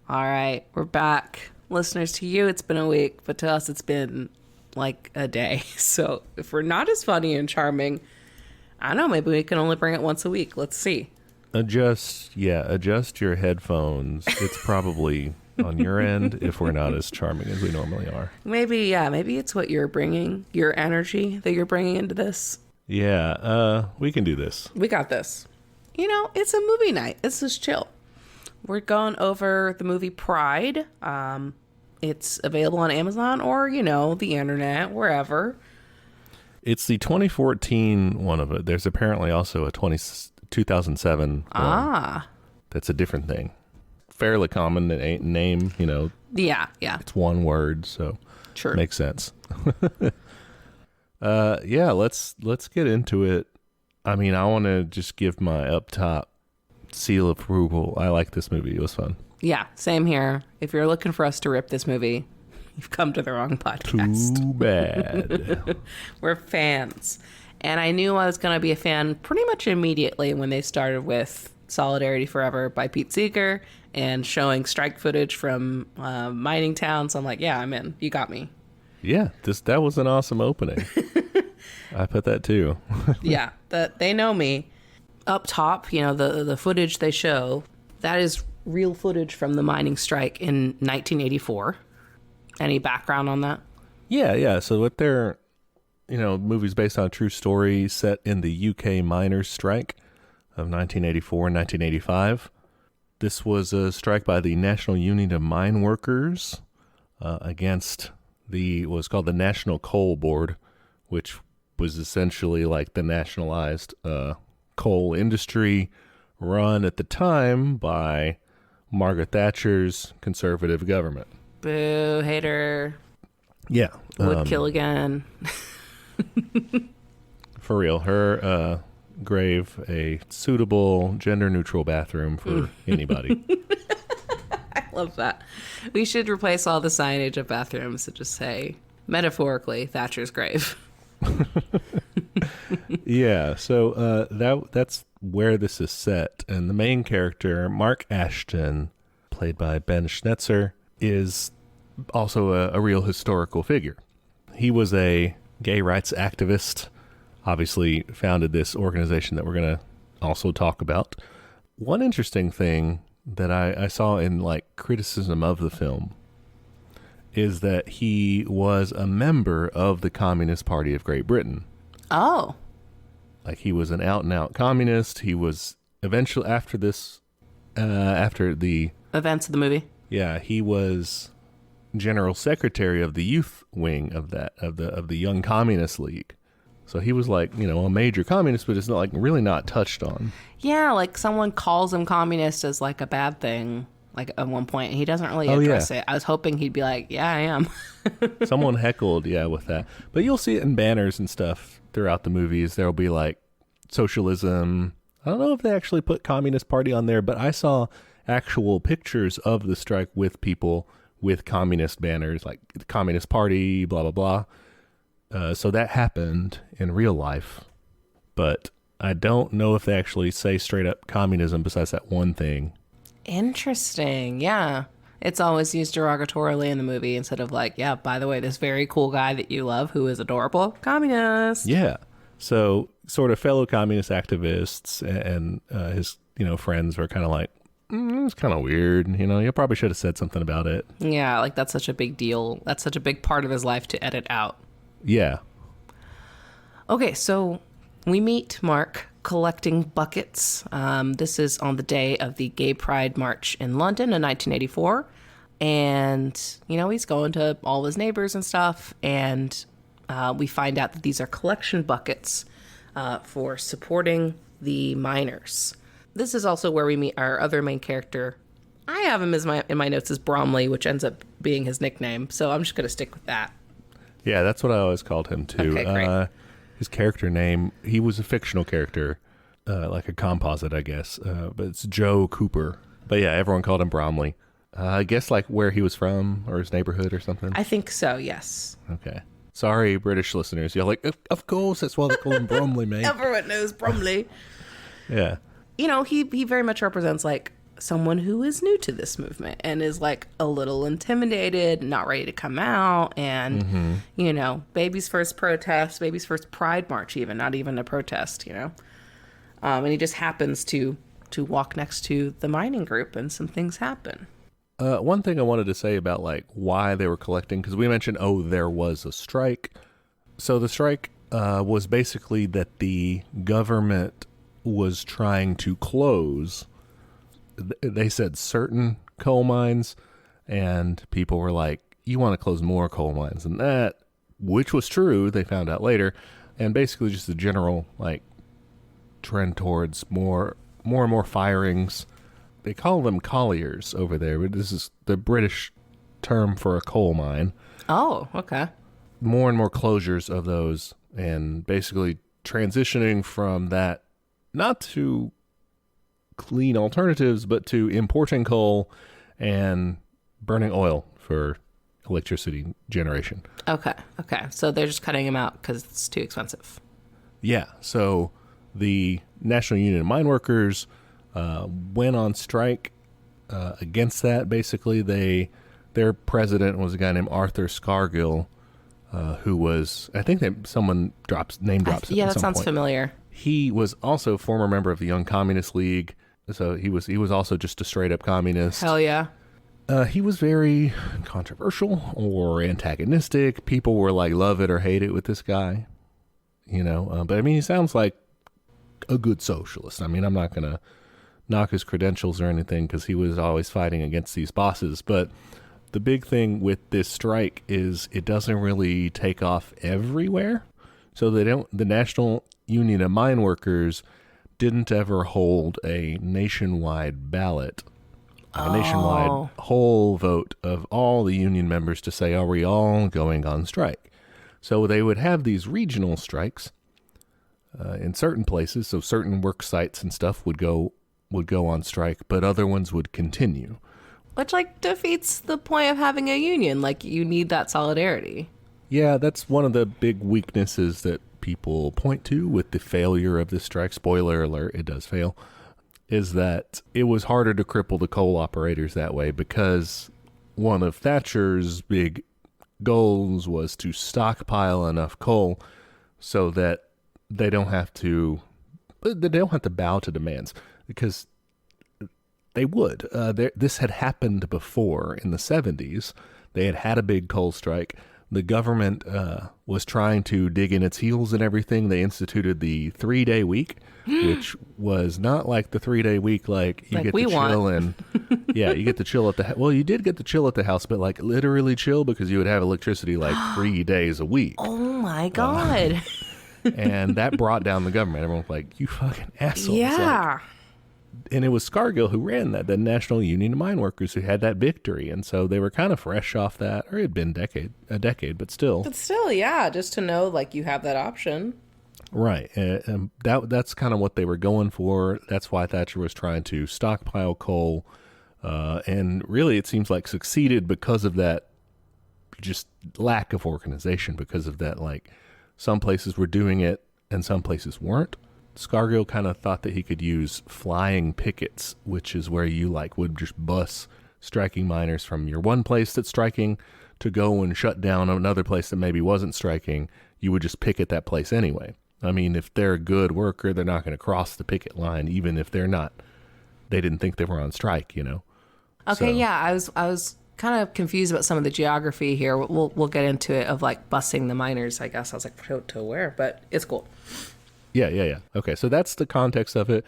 All right, we're back. Listeners, to you, it's been a week, but to us, it's been like a day. So if we're not as funny and charming, I don't know, maybe we can only bring it once a week. Let's see. Adjust your headphones. It's probably on your end if we're not as charming as we normally are. Maybe it's what you're bringing, your energy that you're bringing into this. Yeah, we can do this. We got this. You know, it's a movie night. This is chill. We're going over the movie Pride. It's available on Amazon or, the internet, wherever. It's the 2014 one of it. There's apparently also a 2007 one. That's a different thing. Fairly common name, Yeah. It's one word, so Sure. Makes sense. Let's get into it. I mean, I want to just give my up top seal of approval. I like this movie. It was fun. Yeah, same here. If you're looking for us to rip this movie, you've come to the wrong podcast. Too bad. We're fans. And I knew I was going to be a fan pretty much immediately when they started with Solidarity Forever by Pete Seeger and showing strike footage from mining towns. I'm like, yeah, I'm in. You got me. Yeah, that was an awesome opening. I put that too. Yeah, they know me. Up top, the footage they show, that is real footage from the mining strike in 1984. Any background on that? Yeah. So what they're, movies based on a true story set in the UK miners' strike of 1984 and 1985. This was a strike by the National Union of Mine Workers against what was called the National Coal Board, which was essentially like the nationalized coal industry run at the time by Margaret Thatcher's conservative government. Boo, hater. Yeah. Would kill again. For real. Her grave, a suitable gender-neutral bathroom for anybody. I love that. We should replace all the signage of bathrooms to just say, metaphorically, Thatcher's grave. Yeah, so that's where this is set. And the main character, Mark Ashton, played by Ben Schnetzer, is also a real historical figure. He was a gay rights activist, obviously founded this organization that we're going to also talk about. One interesting thing that I saw in criticism of the film is that he was a member of the Communist Party of Great Britain. Oh. He was an out-and-out communist. He was eventually, after the events of the movie. Yeah, he was general secretary of the youth wing of the Young Communist League. So he was a major communist, but it's really not touched on. Yeah, someone calls him communist as a bad thing, at one point, and he doesn't really address it. I was hoping he'd be like, yeah, I am. Someone heckled, with that. But you'll see it in banners and stuff throughout the movies. There'll be socialism. I don't know if they actually put Communist Party on there, but I saw actual pictures of the strike with people with communist banners, like the Communist Party, blah, blah, blah. So that happened in real life, but I don't know if they actually say straight up communism besides that one thing. Interesting. Yeah. It's always used derogatorily in the movie instead of by the way, this very cool guy that you love who is adorable, communist. Yeah. So sort of fellow communist activists and his, friends were kind of it's kind of weird. You probably should have said something about it. Yeah. That's such a big deal. That's such a big part of his life to edit out. Yeah. Okay. So we meet Mark collecting buckets. This is on the day of the Gay Pride March in London in 1984. And, he's going to all his neighbors and stuff. And we find out that these are collection buckets for supporting the miners. This is also where we meet our other main character. I have him in my notes as Bromley, which ends up being his nickname. So I'm just going to stick with that. Yeah, that's what I always called him, too. Okay, great. His character name, he was a fictional character, like a composite, I guess. But it's Joe Cooper. But yeah, everyone called him Bromley. I guess where he was from or his neighborhood or something. I think so, yes. Okay. Sorry, British listeners. You're of course, that's why they call him Bromley, mate. Everyone knows Bromley. Yeah. He very much represents someone who is new to this movement and is like a little intimidated, not ready to come out, and you know, baby's first protest, baby's first pride march, even not even a protest, you know. And he just happens to walk next to the mining group, and some things happen. One thing I wanted to say about like why they were collecting, because we mentioned, oh, there was a strike. So the strike was basically that the government was trying to close, they said, certain coal mines, and people were like, you want to close more coal mines than that, which was true, they found out later, and basically just the general like trend towards more and more firings. They call them colliers over there, but this is the British term for a coal mine. Oh, okay. More and more closures of those, and basically transitioning from that, not to clean alternatives, but to importing coal and burning oil for electricity generation. Okay. So they're just cutting him out because it's too expensive. Yeah. So the National Union of Mine Workers went on strike against that. Basically, their president was a guy named Arthur Scargill, who was, I think someone name drops. Yeah, at that some sounds point. familiar. He was also a former member of the Young Communist League, so he was also just a straight up communist. Hell yeah. He was very controversial or antagonistic. People were like, love it or hate it with this guy, you know. But I mean, he sounds like a good socialist. I mean, I'm not gonna knock his credentials or anything, because he was always fighting against these bosses. But the big thing with this strike is it doesn't really take off everywhere. So the National Union of Mine Workers didn't ever hold a nationwide ballot, a nationwide whole vote of all the union members to say, are we all going on strike? So they would have these regional strikes in certain places. So certain work sites and stuff would go on strike, but other ones would continue. Which, like, defeats the point of having a union. Like, you need that solidarity. Yeah, that's one of the big weaknesses that people point to with the failure of this strike. Spoiler alert, it does fail. Is that it was harder to cripple the coal operators that way, because one of Thatcher's big goals was to stockpile enough coal so that they don't have to bow to demands, because they would. This had happened before in the 70s. They had a big coal strike. The government was trying to dig in its heels and everything. They instituted the 3-day week, which was not like the 3-day week like you get to chill and yeah, you get to chill at the well, you did get to chill at the house, but like literally chill, because you would have electricity like 3 days a week. Oh my God. And that brought down the government. Everyone was like, you fucking assholes. Yeah. Like, and it was Scargill who ran that, the National Union of Mine Workers, who had that victory. And so they were kind of fresh off that, or it had been a decade, but still. But still, yeah, just to know, like, you have that option. Right. And that's kind of what they were going for. That's why Thatcher was trying to stockpile coal. And really, it seems like succeeded because of that just lack of organization, because of that, like, some places were doing it and some places weren't. Scargill kind of thought that he could use flying pickets, which is where you like would just bus striking miners from your one place that's striking to go and shut down another place that maybe wasn't striking. You would just picket that place anyway. I mean, if they're a good worker, they're not going to cross the picket line, even if they didn't think they were on strike, you know? Okay, so. Yeah, I was kind of confused about some of the geography here. We'll get into it, of like busing the miners, I guess. I was like, to where? But it's cool. Yeah. Okay, so that's the context of it.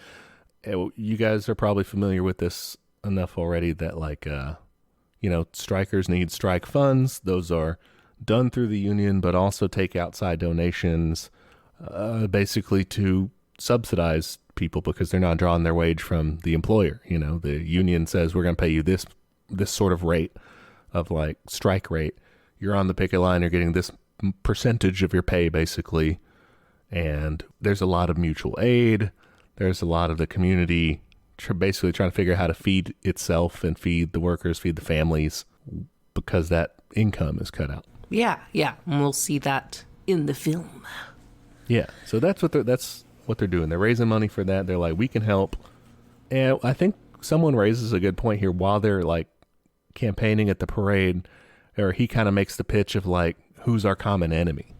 You guys are probably familiar with this enough already that, like, strikers need strike funds. Those are done through the union, but also take outside donations, basically to subsidize people, because they're not drawing their wage from the employer. You know, the union says, we're going to pay you this sort of rate of, like, strike rate. You're on the picket line, you're getting this percentage of your pay, basically. And there's a lot of mutual aid. There's a lot of the community basically trying to figure out how to feed itself and feed the workers, feed the families, because that income is cut out. Yeah. And we'll see that in the film. Yeah. So that's what they're doing. They're raising money for that. They're like, we can help. And I think someone raises a good point here while they're like campaigning at the parade, or he kind of makes the pitch of like, who's our common enemy?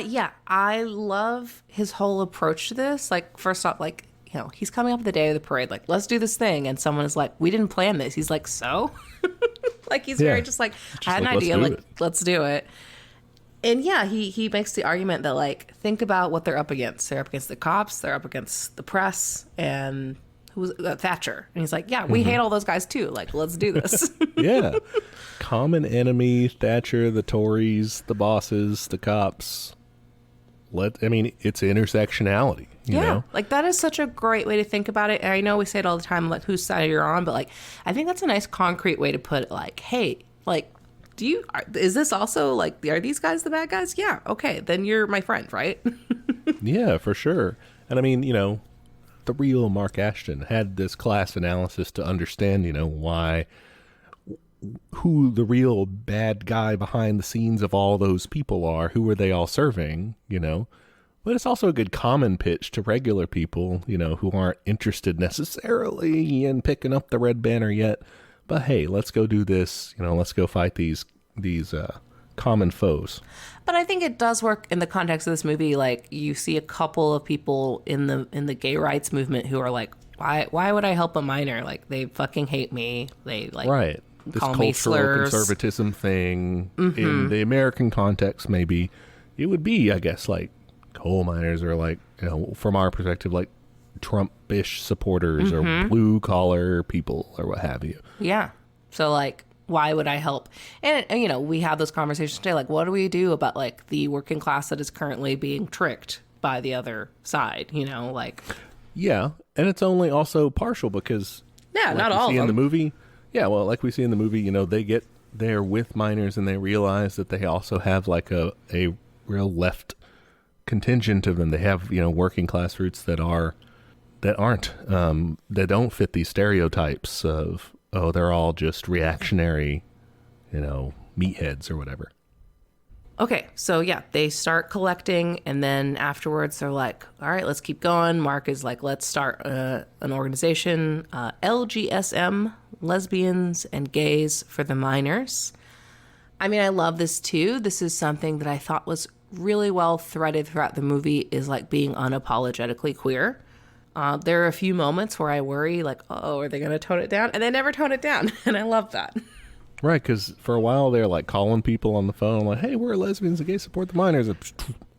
Yeah, I love his whole approach to this. Like, first off, like, you know, he's coming up the day of the parade, like, let's do this thing. And someone is like, we didn't plan this. He's like, so? Like, he's very just like, I had an idea, like, let's do it. And yeah, he makes the argument that, like, think about what they're up against. They're up against the cops, they're up against the press, and who's Thatcher. And he's like, yeah, we hate all those guys too. Like, let's do this. Yeah. Common enemy, Thatcher, the Tories, the bosses, the cops. It's intersectionality. You know? Like, that is such a great way to think about it. And I know we say it all the time, like, whose side you're on, but, like, I think that's a nice concrete way to put it. Like, hey, like, is this also, like, are these guys the bad guys? Yeah, okay, then you're my friend, right? Yeah, for sure. And I mean, you know, the real Mark Ashton had this class analysis to understand, you know, who the real bad guy behind the scenes of all those people are. Who are they all serving, you know? But it's also a good common pitch to regular people, you know, who aren't interested necessarily in picking up the red banner yet. But hey, let's go do this, you know, let's go fight these common foes. But I think it does work in the context of this movie. Like, you see a couple of people in the gay rights movement who are like, why would I help a minor? Like, they fucking hate me. They like right. This call me cultural slurs. Conservatism thing in the American context, maybe it would be, I guess, like coal miners or like, you know, from our perspective, like Trump-ish supporters or blue collar people or what have you. Yeah. So like, why would I help? And, you know, we have those conversations today. Like, what do we do about like the working class that is currently being tricked by the other side? You know, like. Yeah. And it's only also partial because. Yeah, like not all of them. In the movie. Yeah. Well, like we see in the movie, you know, they get there with miners and they realize that they also have like a real left contingent of them. They have, you know, working class roots that don't fit these stereotypes of, oh, they're all just reactionary, you know, meatheads or whatever. Okay, so yeah, they start collecting, and then afterwards they're like, all right, let's keep going. Mark is like, let's start an organization, LGSM, Lesbians and Gays for the Miners. I mean, I love this too. This is something that I thought was really well threaded throughout the movie, is like being unapologetically queer. There are a few moments where I worry, like, oh, are they going to tone it down? And they never tone it down, and I love that. Right, because for a while they're like calling people on the phone, like, "Hey, we're lesbians and gays, support the miners."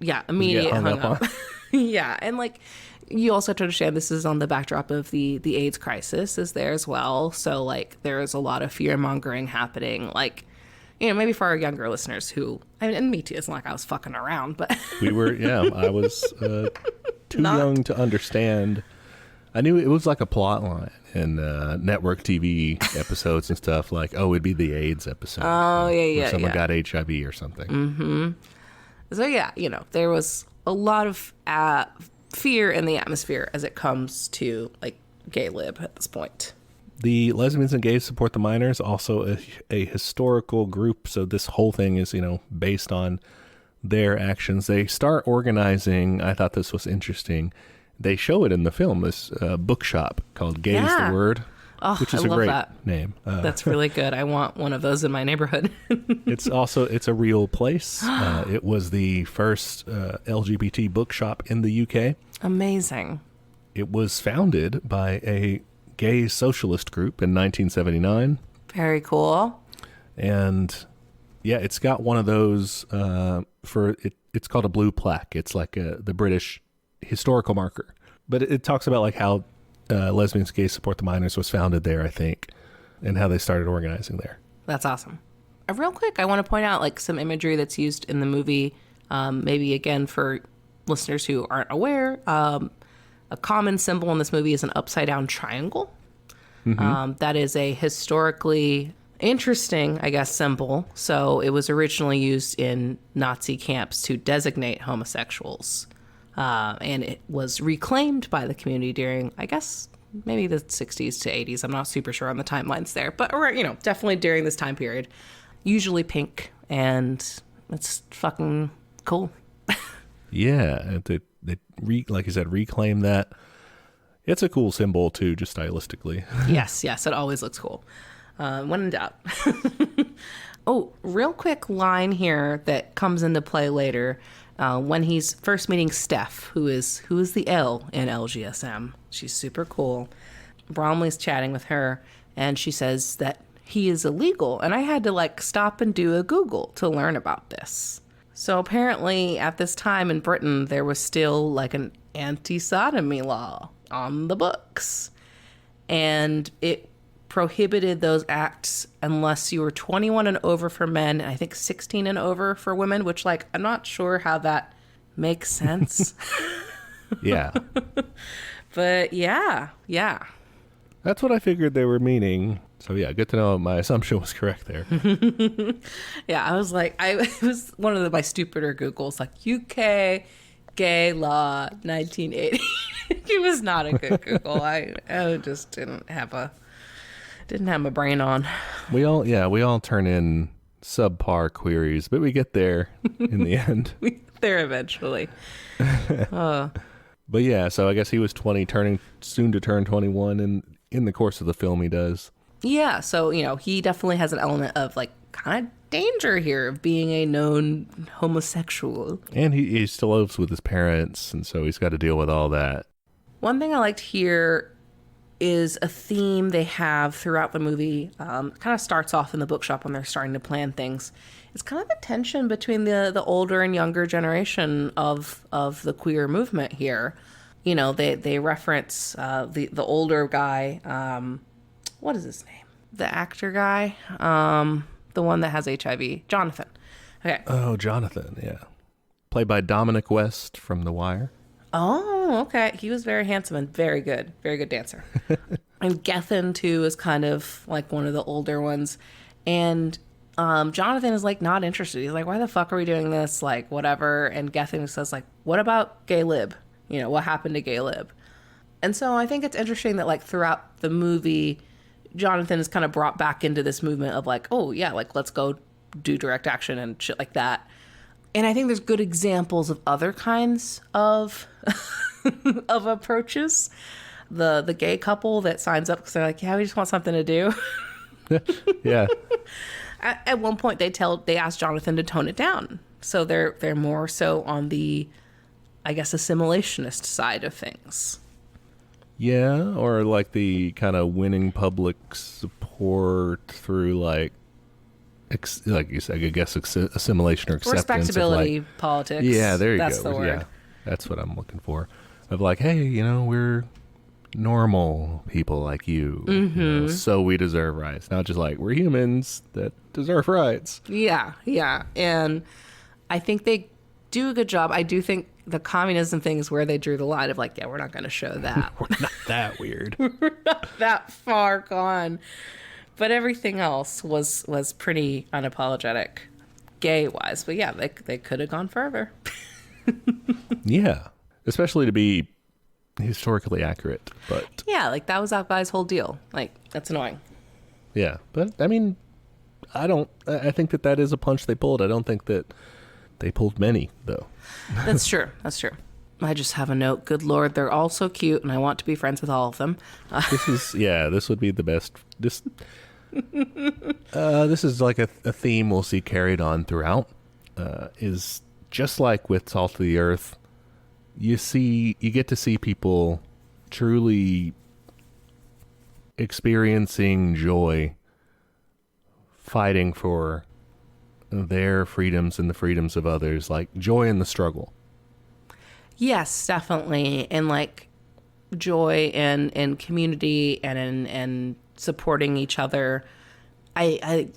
Yeah, immediate hung up. Yeah, and like, you also have to understand this is on the backdrop of the AIDS crisis is there as well. So like, there's a lot of fear mongering happening. Like, you know, maybe for our younger listeners who, I mean, and me too. It's not like I was fucking around, but we were. Yeah, I was too young to understand. I knew it was like a plot line in network TV episodes and stuff, like, oh, it'd be the AIDS episode. Oh, yeah. Where someone got HIV or something. Mm-hmm. So, yeah, you know, there was a lot of fear in the atmosphere as it comes to, like, gay lib at this point. The Lesbians and Gays Support the Miners, also a historical group. So this whole thing is, you know, based on their actions. They start organizing. I thought this was interesting. They show it in the film, this bookshop called Gay's the Word, which is a great name. That's really good. I want one of those in my neighborhood. It's a real place. It was the first LGBT bookshop in the UK. Amazing. It was founded by a gay socialist group in 1979. Very cool. And yeah, it's got one of those it's called a blue plaque. It's like the British historical marker, but it talks about like how Lesbians, Gays Support the Miners was founded there, I think, and how they started organizing there. That's awesome. Real quick, I want to point out like some imagery that's used in the movie, maybe again for listeners who aren't aware. A common symbol in this movie is an upside down triangle. Mm-hmm. That is a historically interesting, I guess, symbol. So it was originally used in Nazi camps to designate homosexuals. And it was reclaimed by the community during, I guess, maybe the 60s to 80s. I'm not super sure on the timelines there, but, you know, definitely during this time period. Usually pink, and it's fucking cool. Yeah, they like you said, reclaim that. It's a cool symbol too, just stylistically. Yes, it always looks cool. When in doubt. Oh, real quick line here that comes into play later when he's first meeting Steph, who is the L in LGSM. She's super cool. Bromley's chatting with her, and she says that he is illegal, and I had to like stop and do a Google to learn about this. So apparently at this time in Britain, there was still like an anti-sodomy law on the books, and it prohibited those acts unless you were 21 and over for men, and I think 16 and over for women, which, like, I'm not sure how that makes sense. Yeah. But yeah. That's what I figured they were meaning. So yeah, good to know my assumption was correct there. Yeah, I was like, it was one of my stupider Googles, like UK gay law 1980. It was not a good Google. I just didn't have my brain on. We all turn in subpar queries, but we get there in the end. We get there eventually. But yeah, so I guess he was 20, soon to turn 21, and in the course of the film he does. Yeah, so, he definitely has an element of, like, kind of danger here of being a known homosexual. And he still lives with his parents, and so he's got to deal with all that. One thing I liked here is a theme they have throughout the movie. Kind of starts off in the bookshop when they're starting to plan things. It's kind of the tension between the older and younger generation of the queer movement here. They reference the older guy. What is his name? The actor guy. The one that has HIV. Jonathan. Okay. Oh, Jonathan, yeah. Played by Dominic West from The Wire. Oh, okay. He was very handsome and very good dancer. And Gethin, too, is kind of like one of the older ones. And Jonathan is like not interested. He's like, why the fuck are we doing this? Like, whatever. And Gethin says, like, what about gay lib? What happened to gay lib? And so I think it's interesting that, like, throughout the movie, Jonathan is kind of brought back into this movement of like, oh yeah, like, let's go do direct action and shit like that. And I think there's good examples of other kinds of of approaches. The gay couple that signs up because they're like, yeah, we just want something to do. Yeah. At one point, they ask Jonathan to tone it down, so they're more so on the, I guess, assimilationist side of things. Yeah, or like the kind of winning public support through like you said, I guess assimilation or acceptance. Respectability of like, politics. Yeah, there you That's go. the word. Yeah, that's what I'm looking for. Of like, hey, we're normal people like you, so we deserve rights. Not just like, we're humans that deserve rights. Yeah. And I think they do a good job. I do think the communism thing is where they drew the line of like, yeah, we're not going to show that. We're not that weird. We're not that far gone. But everything else was pretty unapologetic, gay-wise. But yeah, they could have gone further. Yeah, especially to be historically accurate. But yeah, like that was that guy's whole deal. Like, that's annoying. Yeah, but I mean, I think that is a punch they pulled. I don't think that they pulled many, though. That's true. I just have a note. Good Lord, they're all so cute, and I want to be friends with all of them. This would be the best. This is like a theme we'll see carried on throughout. Is just like with Salt of the Earth, you get to see people truly experiencing joy, fighting for their freedoms and the freedoms of others, like joy in the struggle. Yes, definitely. And like joy and community and in supporting each other. I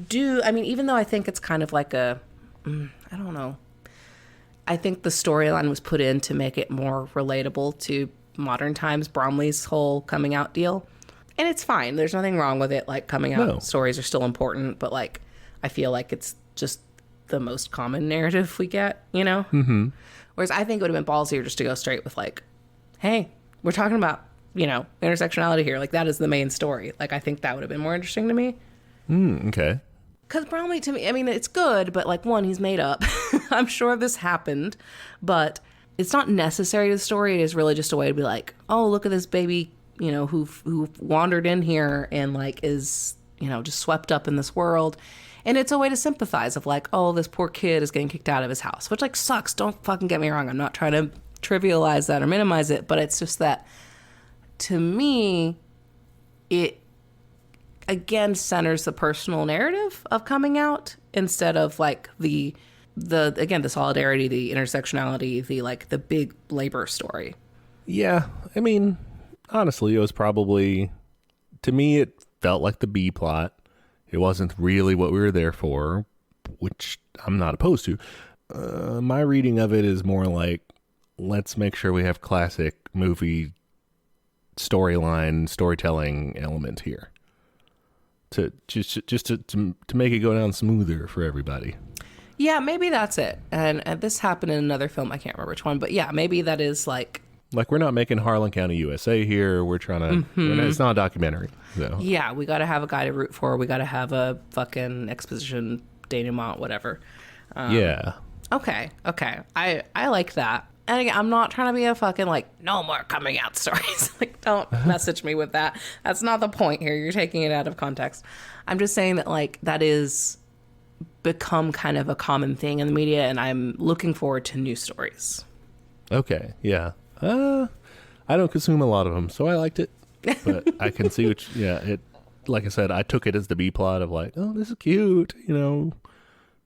mean, even though I think it's kind of like I don't know. I think the storyline was put in to make it more relatable to modern times, Bromley's whole coming out deal. And it's fine. There's nothing wrong with it. Like, coming out stories are still important, but like, I feel like it's just the most common narrative we get, Mm-hmm. Whereas I think it would have been ballsier just to go straight with like, hey, we're talking about, intersectionality here. Like, that is the main story. Like, I think that would have been more interesting to me. Okay. Because Bromley, to me, I mean, it's good, but like, one, he's made up. I'm sure this happened, but it's not necessary to the story. It is really just a way to be like, oh, look at this baby, you know, who wandered in here and like is, you know, just swept up in this world. And it's a way to sympathize of like, oh, this poor kid is getting kicked out of his house, which like sucks. Don't fucking get me wrong. I'm not trying to trivialize that or minimize it, but it's just that to me, it again centers the personal narrative of coming out instead of like the again, the solidarity, the intersectionality, the like the big labor story. Yeah. I mean, honestly, it was probably, to me, it felt like the B plot. It wasn't really what we were there for, which I'm not opposed to. My reading of it is more like, let's make sure we have classic movie storytelling element here to make it go down smoother for everybody. Yeah, maybe that's it. And this happened in another film. I can't remember which one, but yeah, maybe that is like we're not making Harlan County, USA here. We're trying to, it's not a documentary. So. Yeah, we got to have a guy to root for. We got to have a fucking exposition denouement, whatever. Yeah. Okay. I like that. And again, I'm not trying to be a fucking like, no more coming out stories. Like, don't message me with that. That's not the point here. You're taking it out of context. I'm just saying that like that is become kind of a common thing in the media, and I'm looking forward to new stories. Okay. Yeah. I don't consume a lot of them, so I liked it. But I can see it, like I said, I took it as the B plot of like, oh, this is cute, you know,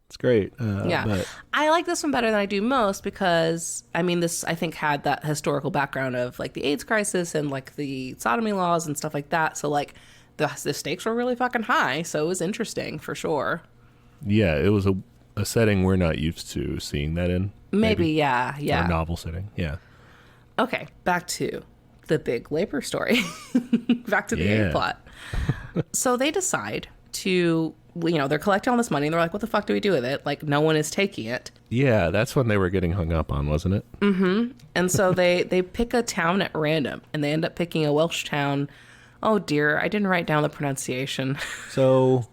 it's great. Yeah. But I like this one better than I do most because, I mean, this, I think, had that historical background of like the AIDS crisis and like the sodomy laws and stuff like that. So like the stakes were really fucking high. So it was interesting for sure. Yeah, it was a setting we're not used to seeing that in. Maybe. Yeah. Or a novel setting. Yeah. Okay, back to the big labor story. Back to the A plot. So they decide to, you know, they're collecting all this money and they're like, what the fuck do we do with it? Like, no one is taking it. Yeah, that's when they were getting hung up on, wasn't it? Mm-hmm. And so they pick a town at random and they end up picking a Welsh town. Oh dear, I didn't write down the pronunciation. So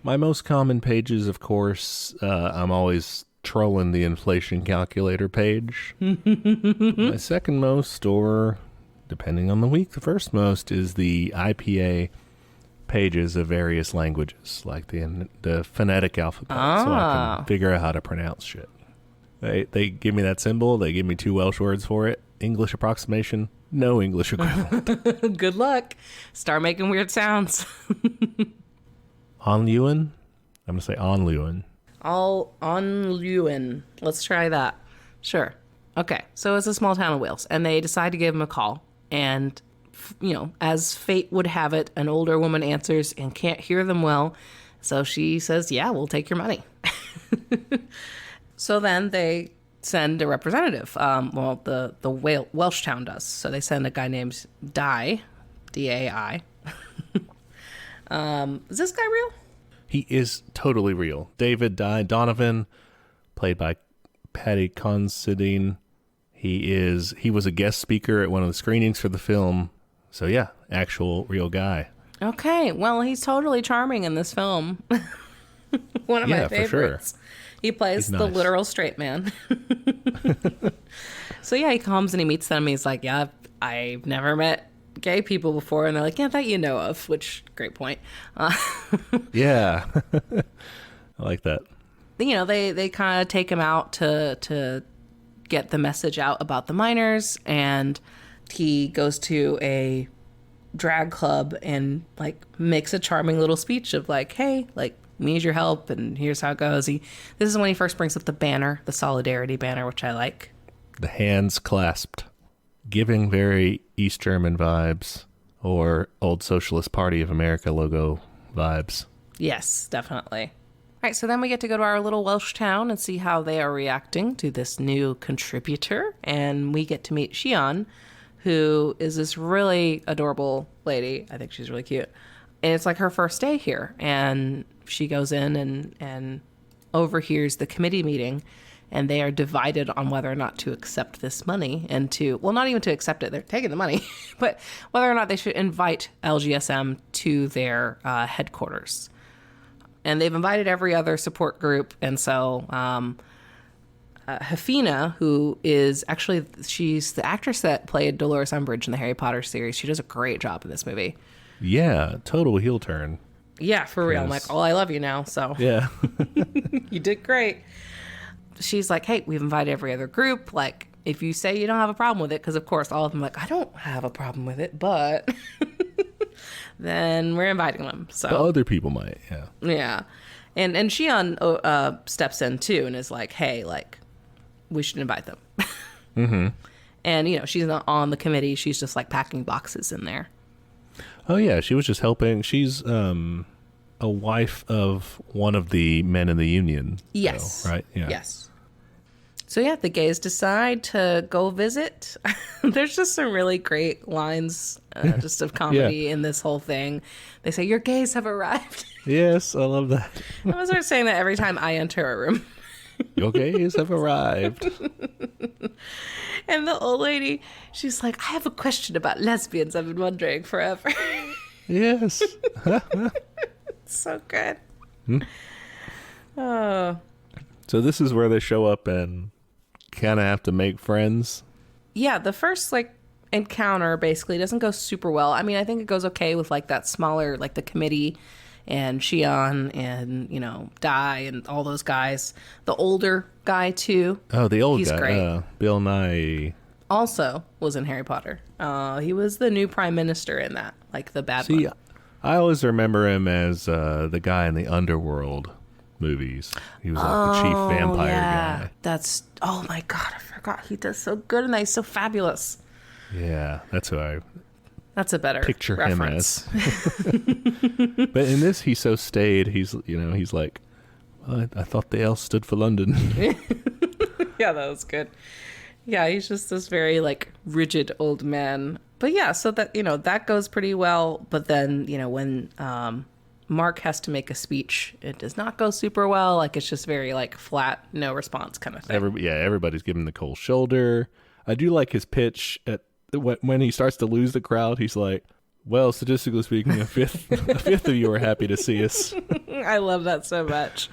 my most common pages, of course, I'm always trolling the inflation calculator page. My second most, or depending on the week, the first most, is the IPA pages of various languages, like the phonetic alphabet, so I can figure out how to pronounce shit. They give me that symbol, they give me 2 Welsh words for it. English approximation, no English equivalent. Good luck. Start making weird sounds. Onluin? I'm going to say Onluin. Onluin. Let's try that. Sure. Okay, so it's a small town in Wales, and they decide to give him a call. And, you know, as fate would have it, an older woman answers and can't hear them well. So she says, yeah, we'll take your money. So then they send a representative. Well, the Welsh town does. So they send a guy named Dai, D-A-I. Is this guy real? He is totally real. David Dai Donovan, played by Paddy Considine. He was a guest speaker at one of the screenings for the film. So yeah, actual real guy. Okay, well, he's totally charming in this film. One of my favorites. For sure. He plays the literal straight man. So yeah, he comes and he meets them. He's like, yeah, I've never met gay people before. And they're like, yeah, that you know of, which, great point. Yeah. I like that. You know, they kind of take him out to get the message out about the minors. And he goes to a drag club and like makes a charming little speech of like, hey, like, we need your help and here's how it goes. This is when he first brings up the banner, the solidarity banner, which I like. The hands clasped, giving very East German vibes or old Socialist Party of America logo vibes. Yes, definitely. All right, so then we get to go to our little Welsh town and see how they are reacting to this new contributor. And we get to meet Shion, who is this really adorable lady. I think she's really cute. And it's like her first day here. And she goes in and overhears the committee meeting. And they are divided on whether or not to accept this money and not even to accept it. They're taking the money. But whether or not they should invite LGSM to their headquarters. And they've invited every other support group. And so Hefina, who is actually, she's the actress that played Dolores Umbridge in the Harry Potter series. She does a great job in this movie. Yeah, total heel turn. Yeah, for real. I'm like, oh, I love you now. So Yeah. you did great. She's like, hey, we've invited every other group. Like, if you say you don't have a problem with it, because of course all of them are like, I don't have a problem with it, but then we're inviting them. So But other people might, yeah. yeah. And Xion steps in too and is like, hey, like, we should invite them. Mm-hmm. And, you know, she's not on the committee. She's just like packing boxes in there. Oh, yeah, she was just helping. She's a wife of one of the men in the union. Yes. Though, right? Yeah. Yes. So, yeah, the gays decide to go visit. There's just some really great lines just of comedy in this whole thing. They say, your gays have arrived. Yes, I love that. I'm going to start saying that every time I enter a room. Your gays have arrived. And the old lady, she's like, I have a question about lesbians I've been wondering forever. Yes. It's so good. Oh. So this is where they show up and kind of have to make friends. Yeah, the first, like, encounter basically doesn't go super well. I mean, I think it goes okay with, like, that smaller, like, the committee and Xion and, you know, Dai and all those guys. The older guy, too. Oh, the old He's guy. great. Bill Nye. Also was in Harry Potter. He was the new prime minister in that, like, the bad See, one. I always remember him as the guy in the Underworld movies. He was like the chief vampire guy. That's, oh my God, I forgot. He does so good and he's so fabulous. Yeah, that's who I That's a better picture reference. him as. But in this, he's so staid. He's, you know, he's like, well, I thought the L stood for London. Yeah, that was good. Yeah, he's just this very, like, rigid old man. But yeah, so that, you know, that goes pretty well. But then, you know, when Mark has to make a speech, it does not go super well. Like, it's just very, like, flat, no response kind of thing. Everybody's giving the cold shoulder. I do like his pitch at when he starts to lose the crowd. He's like, well, statistically speaking, a fifth of you are happy to see us. I love that so much.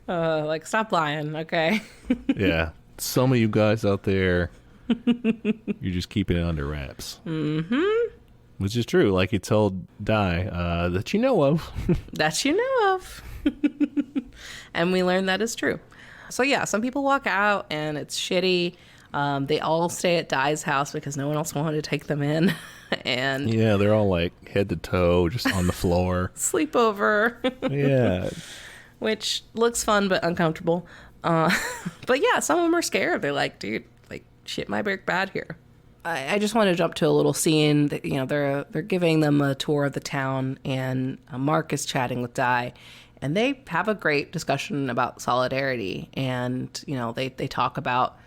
Like, stop lying, okay? Yeah. Some of you guys out there, you're just keeping it under wraps. Mm-hmm. Which is true. Like he told Dai, that you know of. That you know of. And we learned that is true. So yeah, some people walk out and it's shitty. They all stay at Dai's house because no one else wanted to take them in. And yeah, they're all like head to toe, just on the floor. sleepover. Yeah. Which looks fun but uncomfortable. But yeah, some of them are scared. They're like, dude, like, shit might break bad here. I just want to jump to a little scene that, you know, they're giving them a tour of the town, and Mark is chatting with Dai, and they have a great discussion about solidarity. And, you know, they talk about,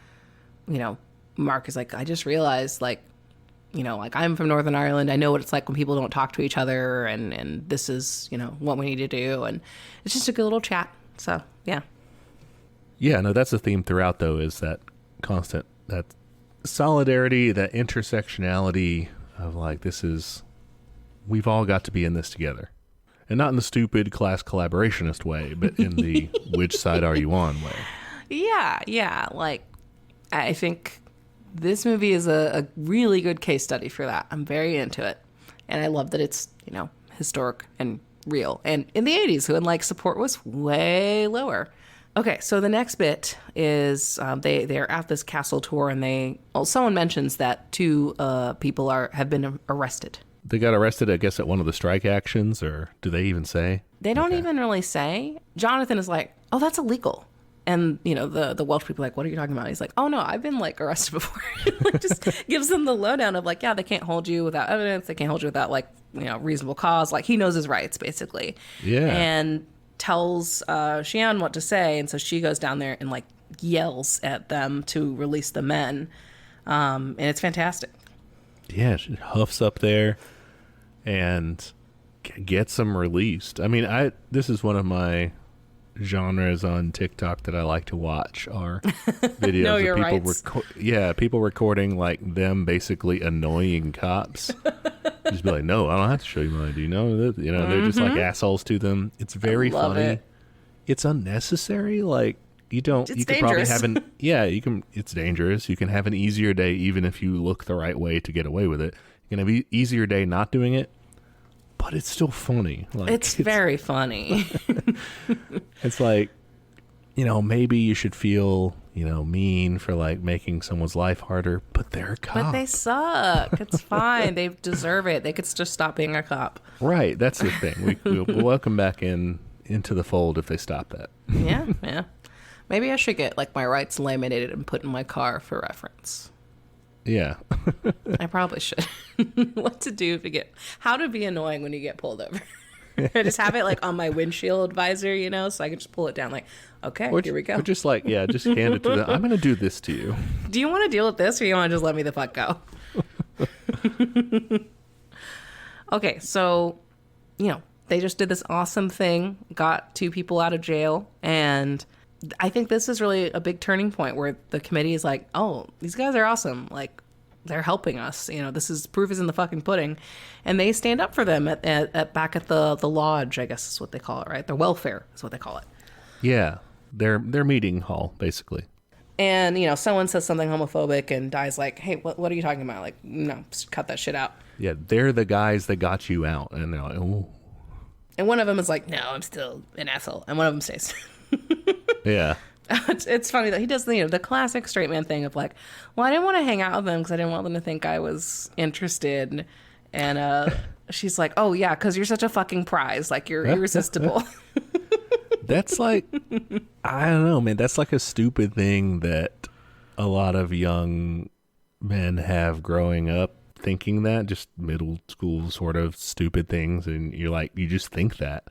you know, Mark is like, I just realized, like, you know, like, I'm from Northern Ireland. I know what it's like when people don't talk to each other, and this is, you know, what we need to do. And it's just a good little chat. So, yeah. Yeah, no, that's the theme throughout, though, is that constant, that solidarity, that intersectionality of like, we've all got to be in this together. And not in the stupid class collaborationist way, but in the which side are you on way. Yeah. Like, I think this movie is a really good case study for that. I'm very into it. And I love that it's, you know, historic and real. And in the 80s, when, like, support was way lower. Okay, so the next bit is they're at this castle tour, and someone mentions that two people have been arrested. They got arrested, I guess, at one of the strike actions, or do they even say? They don't even really say. Jonathan is like, oh, that's illegal. And, you know, the Welsh people are like, what are you talking about? He's like, oh, no, I've been, like, arrested before. Just gives them the lowdown of, like, yeah, they can't hold you without evidence. They can't hold you without, like, you know, reasonable cause. Like, he knows his rights, basically. Yeah. And tells Xian what to say, and so she goes down there and, like, yells at them to release the men, and it's fantastic. Yeah, she huffs up there and gets them released. I mean, this is one of my genres on TikTok that I like to watch are videos Know of your people rights. People recording like them basically annoying cops. Just be like, no, I don't have to show you my ID. No, they're just like assholes to them. It's very love funny. it. It's unnecessary. Like, you don't. It's You could probably dangerous. have an yeah. You can. It's dangerous. You can have an easier day even if you look the right way to get away with it. You can have an easier day not doing it, but it's still funny. Like It's very funny. it's like, maybe you should feel, mean for like making someone's life harder, but they're a cop. But they suck. It's fine. They deserve it. They could just stop being a cop. Right. That's the thing. We'll welcome back into the fold if they stop that. Yeah. Maybe I should get like my rights laminated and put in my car for reference. Yeah. I probably should. What to do if you get, how to be annoying when you get pulled over. I just have it like on my windshield visor, so I can just pull it down like, okay, here we go. Or just like, just hand it to them. I'm going to do this to you. Do you want to deal with this or you want to just let me the fuck go? Okay, so, they just did this awesome thing, got 2 people out of jail, and I think this is really a big turning point where the committee is like, oh, these guys are awesome. Like, they're helping us. This is proof is in the fucking pudding. And they stand up for them at back at the lodge, I guess is what they call it, right? Their welfare is what they call it. Yeah. Their meeting hall, basically. And, someone says something homophobic and Di's like, hey, what are you talking about? Like, no, just cut that shit out. Yeah, they're the guys that got you out. And they're like, oh. And one of them is like, no, I'm still an asshole. And one of them stays. Yeah. It's funny that he does the classic straight man thing of like, well, I didn't want to hang out with them because I didn't want them to think I was interested. And she's like, oh, yeah, because you're such a fucking prize. Like, you're irresistible. That's like, I don't know, man. That's like a stupid thing that a lot of young men have growing up thinking that, just middle school sort of stupid things. And you're like, you just think that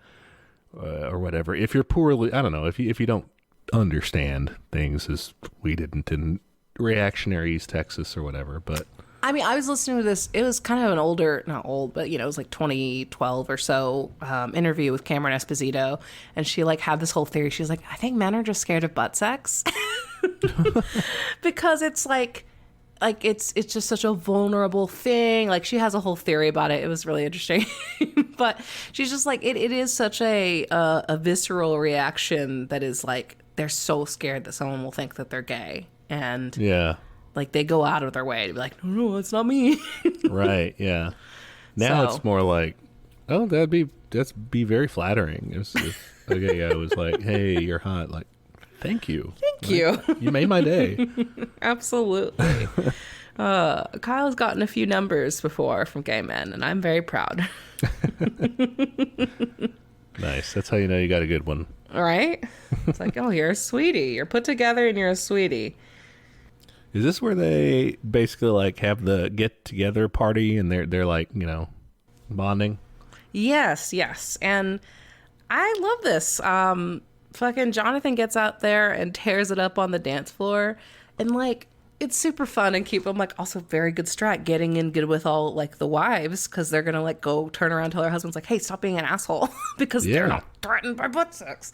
or whatever. If you're poorly, I don't know, if you don't understand things as we didn't in reactionary East Texas or whatever, but I mean, I was listening to this. It was kind of an older, not old, but it was like 2012 or so interview with Cameron Esposito, and she like had this whole theory. She's like, I think men are just scared of butt sex because it's like it's just such a vulnerable thing. Like, she has a whole theory about it. It was really interesting, but she's just like it is such a visceral reaction that is like they're so scared that someone will think that they're gay, and yeah. Like, they go out of their way to be like, no, it's not me. Right, yeah. Now it's more like, oh, that's be very flattering. If a gay guy was like, hey, you're hot. Like, thank you. Thank you. You made my day. Absolutely. Kyle's gotten a few numbers before from gay men, and I'm very proud. Nice. That's how you know you got a good one. All right? It's like, oh, you're a sweetie. You're put together and you're a sweetie. Is this where they basically like have the get together party and they're like, bonding? Yes. And I love this. Fucking Jonathan gets out there and tears it up on the dance floor, and like, it's super fun and cute, but I'm like, also very good strat getting in good with all like the wives, because they're gonna like go turn around and tell their husbands like, hey, stop being an asshole, because they're not threatened by butt sex.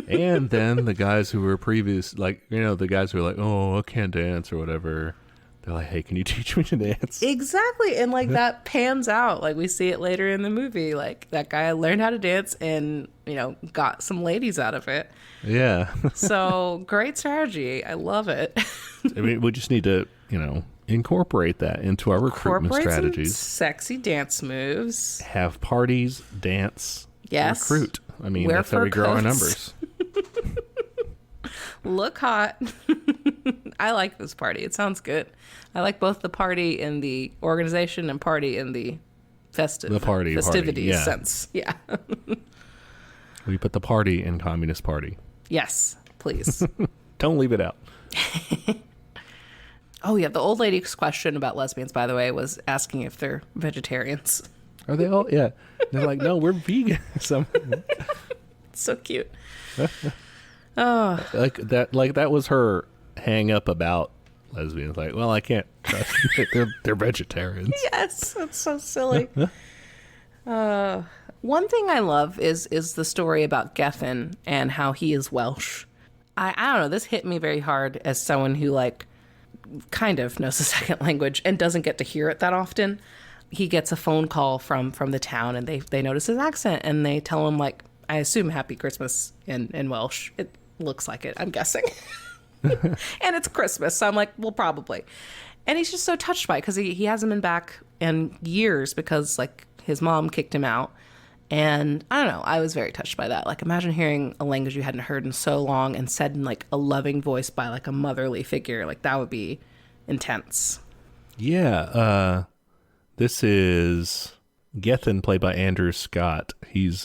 And then the guys who were previous, like, the guys who were like, oh, I can't dance or whatever, they're like, hey, can you teach me to dance? Exactly. And like that pans out. Like, we see it later in the movie. Like, that guy learned how to dance and, got some ladies out of it. Yeah. So great strategy. I love it. I mean, we just need to, incorporate that into our recruitment strategies. Sexy dance moves. Have parties, dance, yes. recruit. I mean, Wear that's how we grow our coats. numbers. Look hot. I like this party. It sounds good. I like both the party in the organization and party in the festivities yeah. sense. Yeah. We put the party in Communist Party. Yes, please. Don't leave it out. Oh, yeah. The old lady's question about lesbians, by the way, was asking if they're vegetarians. Are they all? Yeah. They're like, no, we're vegan. So cute. Like that was her hang up about lesbians. Like, well, I can't trust them. They're vegetarians. Yes, that's so silly. One thing I love is the story about Gethin and how he is Welsh. I don't know, this hit me very hard as someone who like kind of knows the second language and doesn't get to hear it that often. He gets a phone call from the town, and they notice his accent, and they tell him, like, I assume Happy Christmas in Welsh. looks like it, I'm guessing. And it's Christmas, so I'm like, well, probably. And he's just so touched by it because he hasn't been back in years because, like, his mom kicked him out. And I don't know, I was very touched by that. Like, imagine hearing a language you hadn't heard in so long and said in, like, a loving voice by, like, a motherly figure. Like, that would be intense. Yeah. This is Gethin, played by Andrew Scott. He's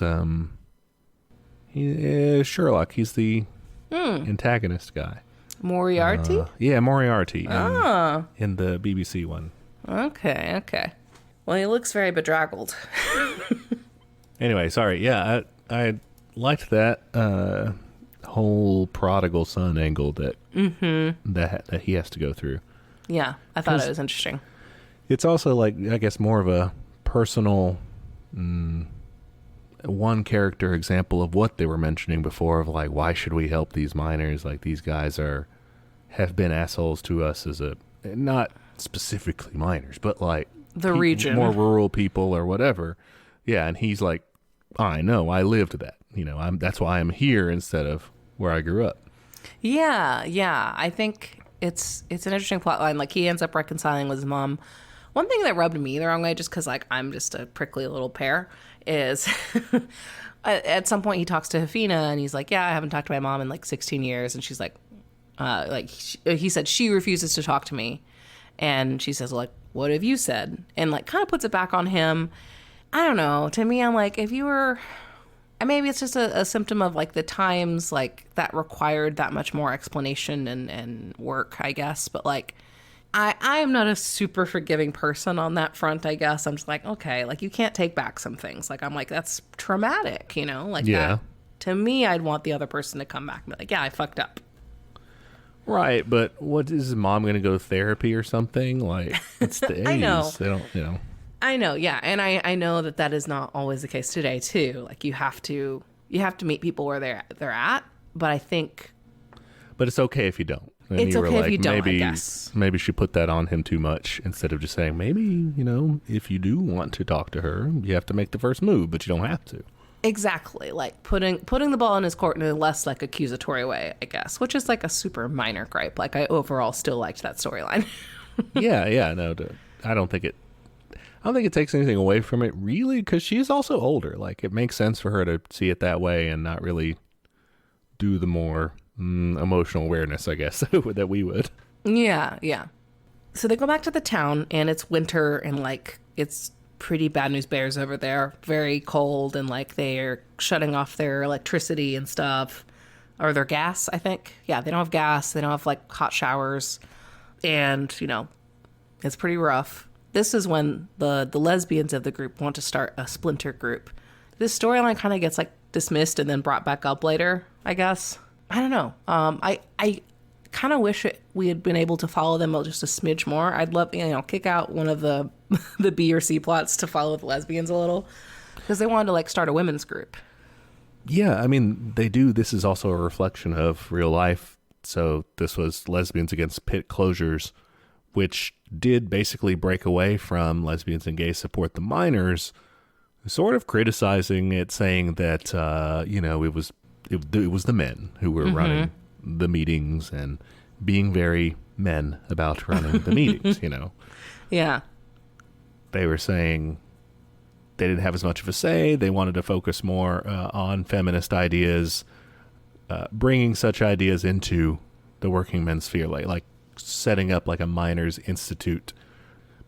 Sherlock. He's the antagonist guy. Moriarty? Yeah, Moriarty in the BBC one. Okay. Well, he looks very bedraggled. Anyway, sorry. Yeah, I liked that whole prodigal son angle that he has to go through. Yeah, I thought it was interesting. It's also, like, I guess, more of a personal one character example of what they were mentioning before of, like, why should we help these minors? Like, these guys have been assholes to us as not specifically minors, but like the region, more rural people or whatever. Yeah, and he's like, I know, I lived that. That's why I'm here instead of where I grew up. Yeah. I think it's an interesting plot line. Like, he ends up reconciling with his mom. One thing that rubbed me the wrong way, just because, like, I'm just a prickly little pear, is at some point he talks to Hafina and he's like, yeah, I haven't talked to my mom in like 16 years. And she's like, he said, she refuses to talk to me. And she says, like, what have you said? And, like, kind of puts it back on him. I don't know. To me, I'm like, if you were, maybe it's just a symptom of, like, the times, like, that required that much more explanation and work, I guess. But, like, I am not a super forgiving person on that front, I guess. I'm just like, okay, like, you can't take back some things. Like, I'm like, that's traumatic, Like, yeah. That, to me, I'd want the other person to come back and be like, yeah, I fucked up. Right, but what is his mom going to go to therapy or something? Like, it's the 80s. I know. They don't, I know, yeah. And I know that is not always the case today, too. Like, you have to meet people where they're at. But I think... But it's okay if you don't. And it's okay if you don't, maybe, I guess. Maybe she put that on him too much instead of just saying, maybe, if you do want to talk to her, you have to make the first move, but you don't have to. Exactly. Like, putting the ball in his court in a less, like, accusatory way, I guess, which is, like, a super minor gripe. Like, I overall still liked that storyline. Yeah, no, I don't think it takes anything away from it, really, because she's also older. Like, it makes sense for her to see it that way and not really do the more emotional awareness, I guess, that we would. Yeah. So they go back to the town, and it's winter, and, like, it's pretty bad news bears over there. Very cold, and, like, they're shutting off their electricity and stuff. Or their gas, I think. Yeah, they don't have gas. They don't have, like, hot showers. And, it's pretty rough. This is when the lesbians of the group want to start a splinter group. This storyline kind of gets, like, dismissed and then brought back up later, I guess. I don't know. I kind of wish we had been able to follow them just a smidge more. I'd love, kick out one of the the B or C plots to follow the lesbians a little, because they wanted to, like, start a women's group. Yeah, I mean, they do. This is also a reflection of real life. So this was Lesbians Against Pit Closures, which did basically break away from Lesbians and Gays Support the Minors, sort of criticizing it, saying that, it was the men who were running the meetings and being very men about running the meetings, Yeah. They were saying they didn't have as much of a say. They wanted to focus more on feminist ideas, bringing such ideas into the working men's sphere, like setting up like a miners' institute,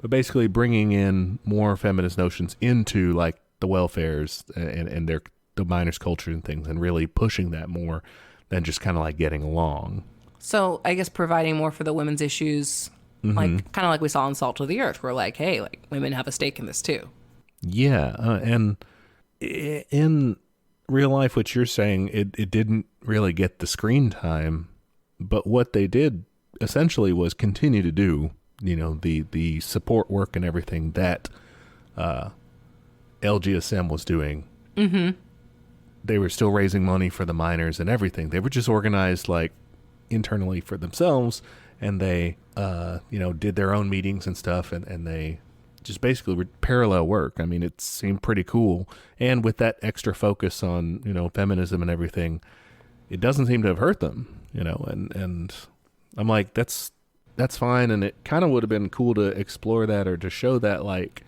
but basically bringing in more feminist notions into, like, the welfares and the miners' culture and things, and really pushing that more than just kind of like getting along. So I guess providing more for the women's issues, like, kind of like we saw in Salt of the Earth. We're like, hey, like, women have a stake in this too. Yeah, and in real life, what you're saying, it didn't really get the screen time, but what they did essentially was continue to do, the support work and everything that LGSM was doing. Mm-hmm. They were still raising money for the miners and everything. They were just organized, like, internally for themselves, and they, did their own meetings and stuff, and they just basically were parallel work. I mean, it seemed pretty cool. And with that extra focus on, feminism and everything, it doesn't seem to have hurt them, and I'm like, that's fine. And it kind of would have been cool to explore that, or to show that, like,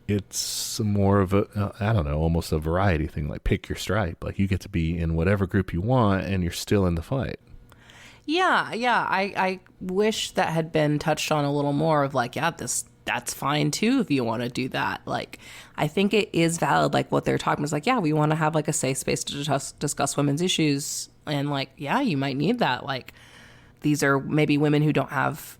it's more of a, I don't know, almost a variety thing, like pick your stripe. Like, you get to be in whatever group you want and you're still in the fight. Yeah. I wish that had been touched on a little more of like, yeah, that's fine too if you want to do that. Like, I think it is valid. Like, what they're talking is like, yeah, we want to have like a safe space to discuss women's issues. And like, yeah, you might need that. Like, these are maybe women who don't have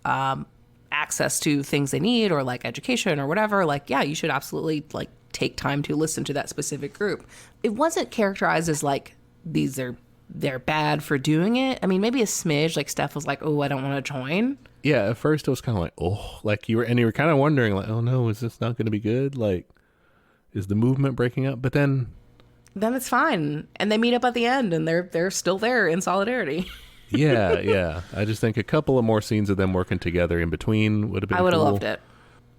access to things they need, or like education or whatever. Like, yeah, you should absolutely like take time to listen to that specific group. It wasn't characterized as like they're bad for doing it. I mean, maybe a smidge. Like, Steph was like, oh, I don't want to join. Yeah, at first it was kind of like, oh, like you were kind of wondering, like, oh no, is this not going to be good? Like, is the movement breaking up? But then it's fine, and they meet up at the end, and they're still there in solidarity. Yeah. I just think a couple of more scenes of them working together in between would have been. I would have cool. loved it.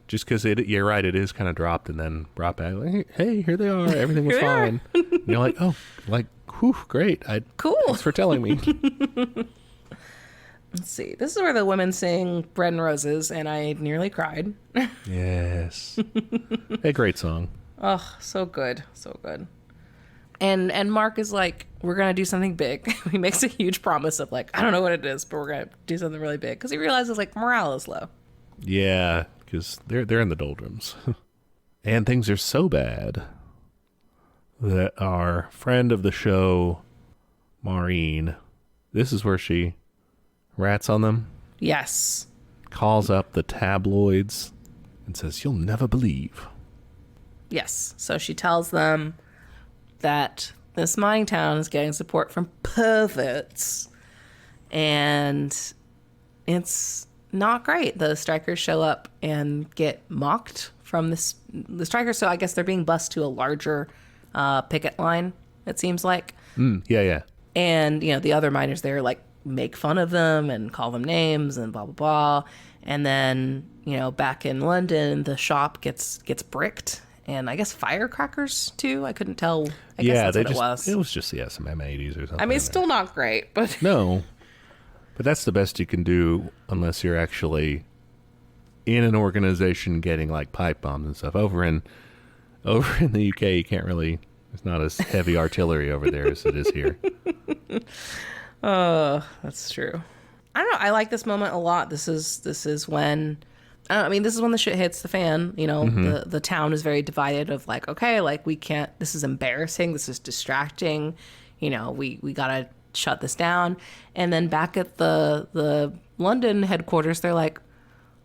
Just because you're right, it is kind of dropped and then brought back. Like, hey, here they are. Everything was fine. And you're like, oh, like, whew, great. Cool. Thanks for telling me. Let's see. This is where the women sing "Bread and Roses," and I nearly cried. Yes. A great song. Oh, so good. So good. And Mark is like, we're going to do something big. He makes a huge promise of like, I don't know what it is, but we're going to do something really big. Because he realizes like morale is low. Yeah, because they're in the doldrums. And things are so bad that our friend of the show, Maureen, this is where she rats on them. Yes. Calls up the tabloids and says, you'll never believe. Yes. So she tells them that this mining town is getting support from perverts, and it's not great. The strikers show up and get mocked from the strikers, so I guess they're being bused to a larger picket line, it seems like. Yeah. And, the other miners there, like, make fun of them and call them names and blah, blah, blah. And then, back in London, the shop gets bricked. And I guess firecrackers too. I couldn't tell. I guess that's what it was. It was just some M80s or something. I mean, it's still not great, but no. But that's the best you can do unless you're actually in an organization getting like pipe bombs and stuff. Over in the UK, you can't really. It's not as heavy artillery over there as it is here. Oh, that's true. I don't know. I like this moment a lot. This is when. This is when the shit hits the fan. The town is very divided of like, okay, like we can't, this is embarrassing. This is distracting. We got to shut this down. And then back at the London headquarters, they're like,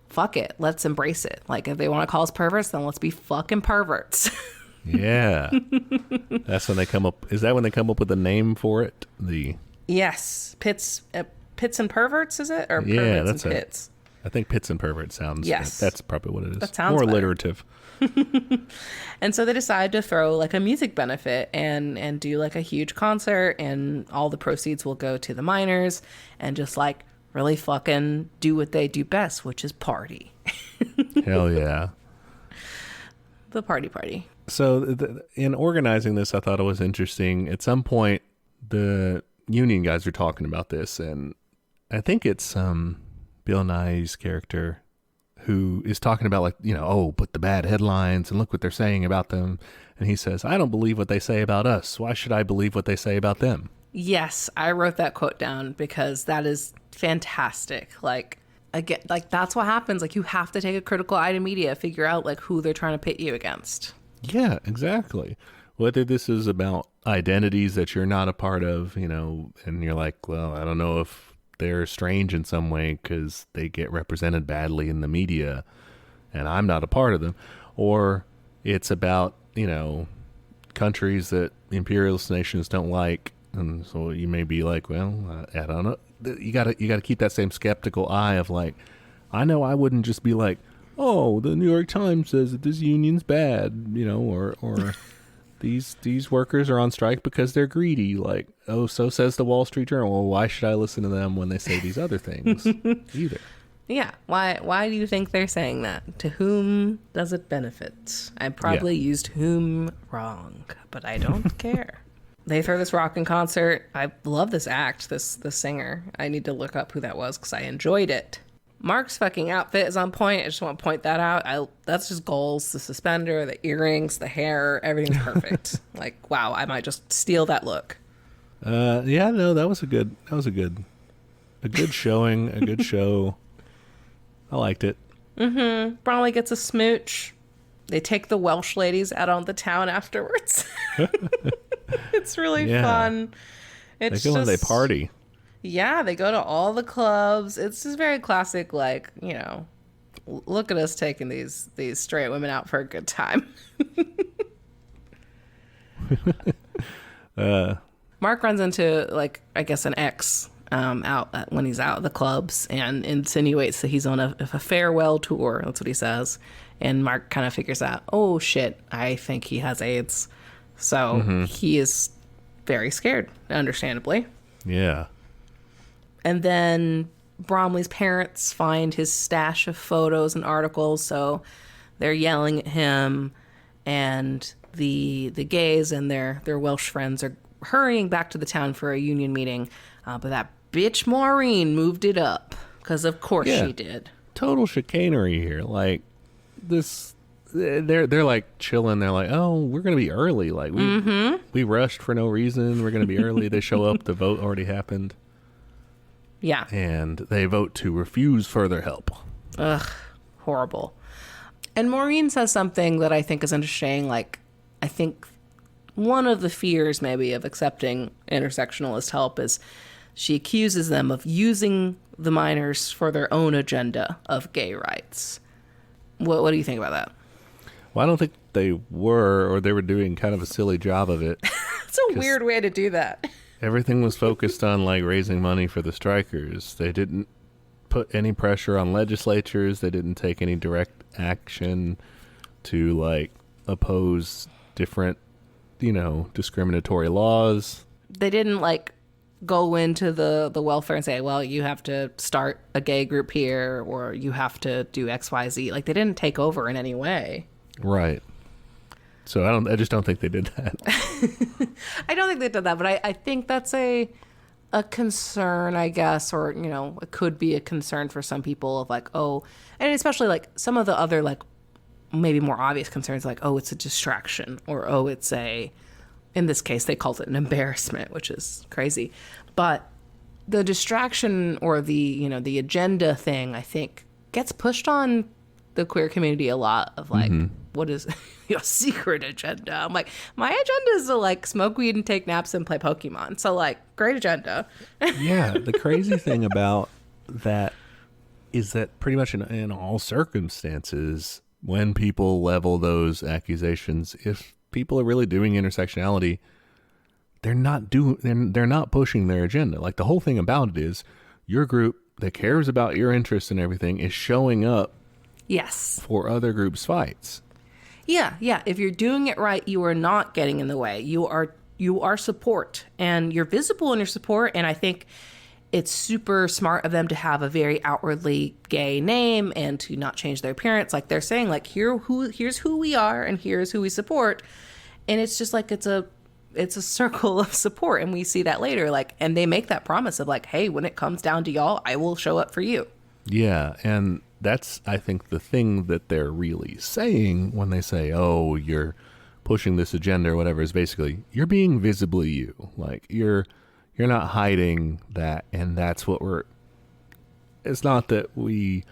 fuck it. Let's embrace it. Like, if they want to call us perverts, then let's be fucking perverts. Yeah. That's when they come up. Is that when they come up with a name for it? Yes. Pits and perverts, is it? Or yeah, perverts and pits? I think pits and perverts sounds. Yes. That's probably what it is. That sounds more better. alliterative. And so they decide to throw like a music benefit and do like a huge concert, and all the proceeds will go to the miners, and just like really fucking do what they do best, which is party. Hell yeah. The party. So in organizing this, I thought it was interesting. At some point, the union guys are talking about this, and I think it's Bill Nye's character who is talking about like, but the bad headlines and look what they're saying about them. And he says, I don't believe what they say about us. Why should I believe what they say about them? Yes, I wrote that quote down because that is fantastic. Like, again, like that's what happens. Like, you have to take a critical eye to media, figure out like who they're trying to pit you against. Yeah, exactly. Whether this is about identities that you're not a part of, and you're like, well, I don't know if they're strange in some way because they get represented badly in the media and I'm not a part of them. Or it's about, countries that imperialist nations don't like. And so you may be like, well, I don't know. You gotta keep that same skeptical eye of like, I know I wouldn't just be like, oh, the New York Times says that this union's bad, or these workers are on strike because they're greedy. Like, oh, so says the Wall Street Journal. Well, why should I listen to them when they say these other things either? Yeah. Why do you think they're saying that? To whom does it benefit? I probably used whom wrong, but I don't care. they throw this rock in concert. I love this act, this singer. I need to look up who that was because I enjoyed it. Mark's fucking outfit is on point. I just want to point that out. That's just goals. The suspender, the earrings, the hair, everything's perfect. Like, wow, I might just steal that look. Yeah, no, that was a good showing, a good show. I liked it. Mm-hmm. Bromley gets a smooch. They take the Welsh ladies out on the town afterwards. It's really fun. They go and they party. Yeah, they go to all the clubs. It's just very classic, like, you know, look at us taking these straight women out for a good time. Mark runs into, like, I guess an ex when he's out at the clubs and insinuates that he's on a farewell tour. That's what he says. And Mark kind of figures out, oh, shit, I think he has AIDS. So he is very scared, understandably. Yeah. And then Bromley's parents find his stash of photos and articles, so they're yelling at him, and the gays and their Welsh friends are hurrying back to the town for a union meeting, but that bitch Maureen moved it up, because of course she did. Total chicanery here. Like, this, they're like chilling. They're like, oh, we're going to be early. Like, we rushed for no reason. We're going to be early. They show up. The vote already happened. Yeah. And they vote to refuse further help. Ugh, horrible. And Maureen says something that I think is interesting. Like, I think one of the fears maybe of accepting intersectionalist help is she accuses them of using the minors for their own agenda of gay rights. What do you think about that? Well, I don't think they were, or they were doing kind of a silly job of it. It's a weird way to do that. Everything was focused on, like, raising money for the strikers. They didn't put any pressure on legislatures. They didn't take any direct action to, like, oppose different, you know, discriminatory laws. They didn't, like, go into the welfare and say, well, you have to start a gay group here, or you have to do X, Y, Z. Like, they didn't take over in any way. Right. So I just don't think they did that. I don't think they did that, but I think that's a concern, I guess, or, you know, it could be a concern for some people of, like, oh, and especially, like, some of the other, like, maybe more obvious concerns, like, oh, it's a distraction, or, oh, it's in this case, they called it an embarrassment, which is crazy. But the distraction or the, you know, the agenda thing, I think, gets pushed on the queer community a lot of, like, what is your secret agenda? I'm like, my agenda is to, like, smoke weed and take naps and play Pokemon. So, like, great agenda. Yeah, the crazy thing about that is that pretty much in all circumstances, when people level those accusations, if people are really doing intersectionality, they're not pushing their agenda. Like, the whole thing about it is your group that cares about your interests and everything is showing up for other groups' fights. Yeah. If you're doing it right, you are not getting in the way. You are support, and you're visible in your support. And I think it's super smart of them to have a very outwardly gay name and to not change their appearance. Like, they're saying, like, here's who we are and here's who we support. And it's just like, it's a circle of support. And we see that later. Like, and they make that promise of, like, hey, when it comes down to y'all, I will show up for you. Yeah. And that's, I think, the thing that they're really saying when they say, oh, you're pushing this agenda or whatever, is basically, you're being visibly you. Like, you're not hiding that, and that's what it's not that we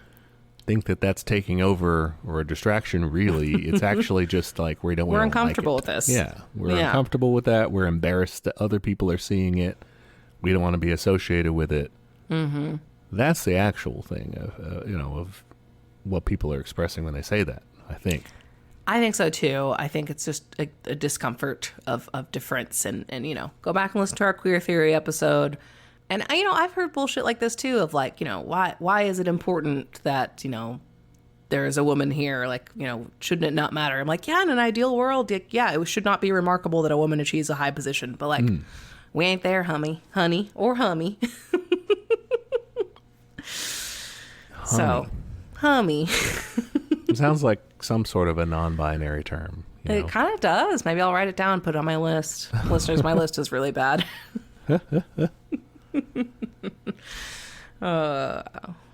think that that's taking over or a distraction, really. It's actually just like we're uncomfortable like with this. Yeah, we're uncomfortable with that. We're embarrassed that other people are seeing it. We don't want to be associated with it. Mm-hmm. That's the actual thing of what people are expressing when they say that, I think. I think so too. I think it's just a discomfort of difference, and you know, go back and listen to our queer theory episode. And you know, I've heard bullshit like this too, of, like, you know, why is it important that, you know, there's a woman here? Like, you know, shouldn't it not matter? I'm like, yeah, in an ideal world, yeah, it should not be remarkable that a woman achieves a high position, but, like, we ain't there, honey, or hummy. So, hummy. It sounds like some sort of a non-binary term. It kind of does. Maybe I'll write it down and put it on my list. Listeners, my list is really bad.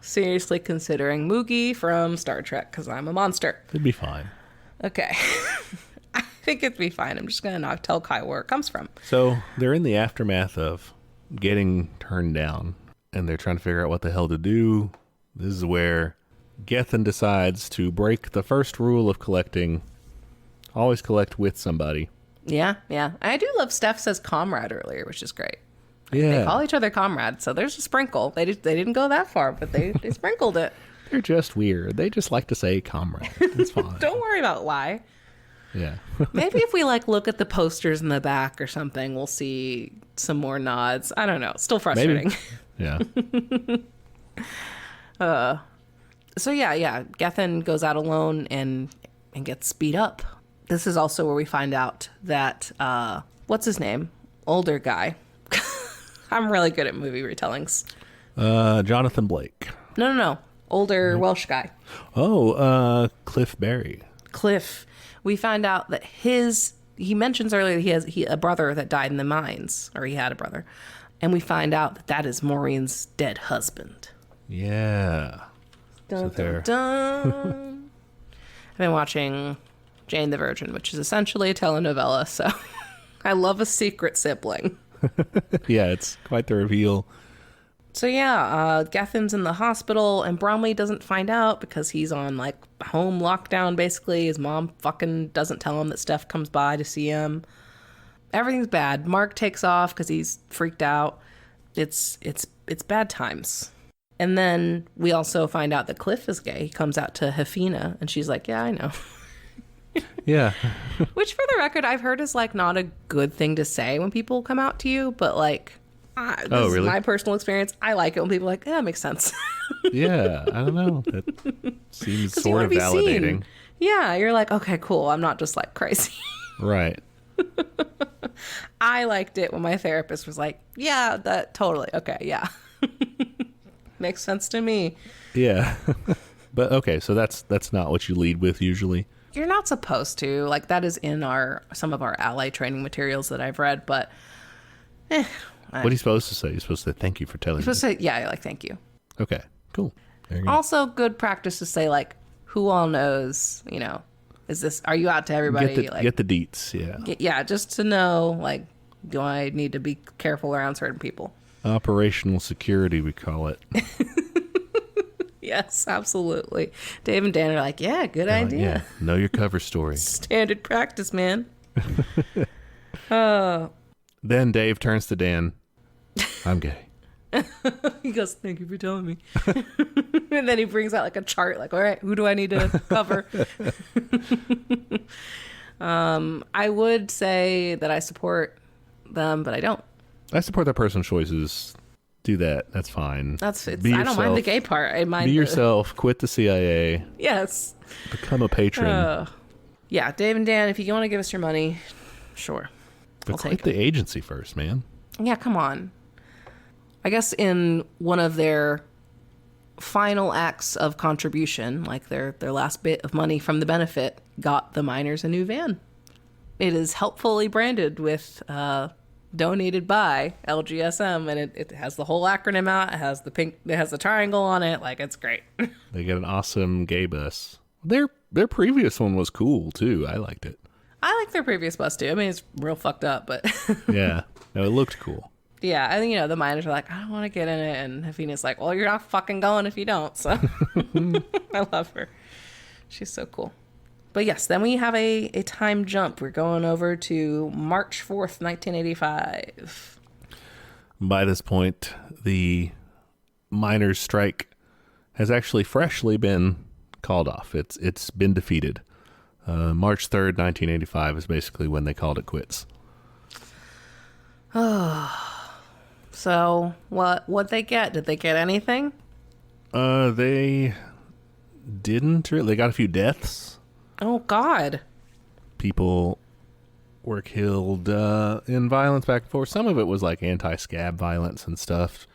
Seriously considering Moogie from Star Trek because I'm a monster. It'd be fine. Okay. I think it'd be fine. I'm just going to not tell Kai where it comes from. So they're in the aftermath of getting turned down, and they're trying to figure out what the hell to do. This is where Gethin decides to break the first rule of collecting. Always collect with somebody. Yeah. I do love Steph says comrade earlier, which is great. Yeah. They call each other comrade, so there's a sprinkle. They didn't go that far, but they sprinkled it. They're just weird. They just like to say comrade. It's fine. Don't worry about why. Yeah. Maybe if we look at the posters in the back or something, we'll see some more nods. I don't know. Still frustrating. Maybe. Yeah. So yeah. Gethin goes out alone and gets beat up. This is also where we find out that what's his name? Older guy. I'm really good at movie retellings. Jonathan Blake. No. Older Welsh guy. Oh, Cliff Berry. Cliff. We find out that he mentions earlier that he has a brother that died in the mines, or he had a brother. And we find out that is Maureen's dead husband. Yeah. Dun, dun, dun. I've been watching Jane the Virgin, which is essentially a telenovela, so I love a secret sibling. Yeah, it's quite the reveal. So yeah, Gethin's in the hospital, and Bromley doesn't find out because he's on home lockdown. Basically, his mom fucking doesn't tell him that Steph comes by to see him. Everything's bad. Mark takes off because he's freaked out. It's bad times. And then we also find out that Cliff is gay. He comes out to Hefina, and she's like, "Yeah, I know." Yeah. Which, for the record, I've heard is not a good thing to say when people come out to you, but this really? is my personal experience. I like it when people are like, yeah, that makes sense. Yeah, I don't know. That seems sort of validating. Seen. Yeah, you're like, okay, cool. I'm not just crazy. Right. I liked it when my therapist was like, yeah, that totally. Okay, yeah. Makes sense to me. Yeah. But okay, so that's not what you lead with usually. You're not supposed to. That is in some of our ally training materials that I've read, but what are you supposed to say? You're supposed to say thank you for telling me. You're supposed to say, yeah, thank you. Okay, cool. There you go. Also, good practice to say, who all knows, are you out to everybody? Get the deets, yeah. Yeah, just to know, do I need to be careful around certain people? Operational security, we call it. Yes, absolutely. Dave and Dan are like, yeah, good idea. Yeah, know your cover story. Standard practice, man. Then Dave turns to Dan. I'm gay. He goes, thank you for telling me. And then he brings out a chart, all right, who do I need to cover? I would say that I support them, but I don't. I support that person's choices. Do that. That's fine. I don't mind the gay part. I mind yourself. Quit the CIA. Yes. Become a patron. Yeah, Dave and Dan, if you want to give us your money, sure. But quit the agency first, man. Yeah, come on. I guess in one of their final acts of contribution, their last bit of money from the benefit, got the miners a new van. It is helpfully branded with donated by LGSM, and it has the whole acronym out. It has the triangle on it. It's great. They get an awesome gay bus. Their previous one was cool too. I liked it. I like their previous bus too. I mean, it's real fucked up, but yeah, no, it looked cool. Yeah, I think the miners are like, I don't want to get in it, and Hefina's like, well, you're not fucking going if you don't. So I love her. She's so cool. But yes, then we have a time jump. We're going over to March 4th, 1985. By this point, the miners' strike has actually freshly been called off. It's been defeated. March 3rd, 1985 is basically when they called it quits. So what'd they get? Did they get anything? They didn't really. They got a few deaths. Oh, God. People were killed in violence back and forth. Some of it was anti-scab violence and stuff.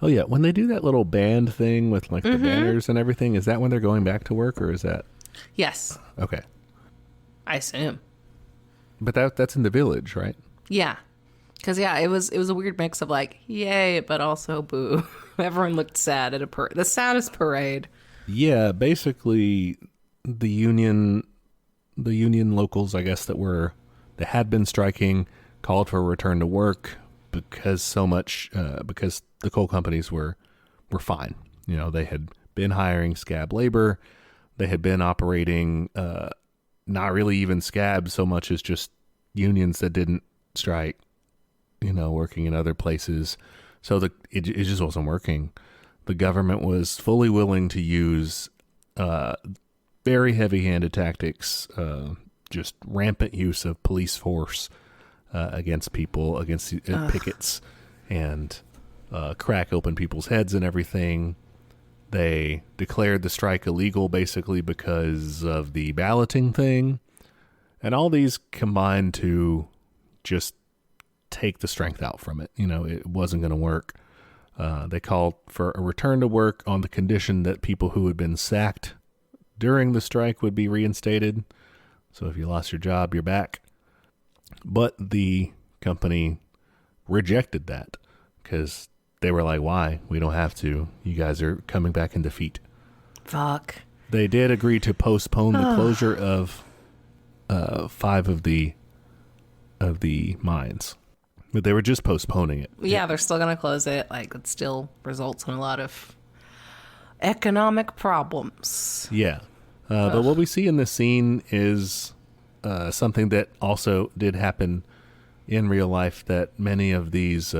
Oh, yeah. When they do that little band thing with the banners and everything, is that when they're going back to work, or is that? Yes. Okay. I assume. But that's in the village, right? Yeah. Because, yeah, it was a weird mix of like, yay, but also boo. Everyone looked sad at the saddest parade. Yeah, basically the union locals, I guess, that had been striking called for a return to work because because the coal companies were fine. You know, they had been hiring scab labor. They had been operating not really even scab so much as just unions that didn't strike, you know, working in other places. So it just wasn't working. The government was fully willing to use very heavy-handed tactics, just rampant use of police force against people, against pickets, and crack open people's heads and everything. They declared the strike illegal basically because of the balloting thing. And all these combined to just take the strength out from it. You know, it wasn't going to work. They called for a return to work on the condition that people who had been sacked during the strike would be reinstated. So if you lost your job, you're back. But the company rejected that because they were like, why? We don't have to. You guys are coming back in defeat. Fuck. They did agree to postpone the closure of 5 of the mines. But they were just postponing it. Yeah, they're still going to close it. Like, it still results in a lot of economic problems. Yeah. But what we see in this scene is something that also did happen in real life, that many of these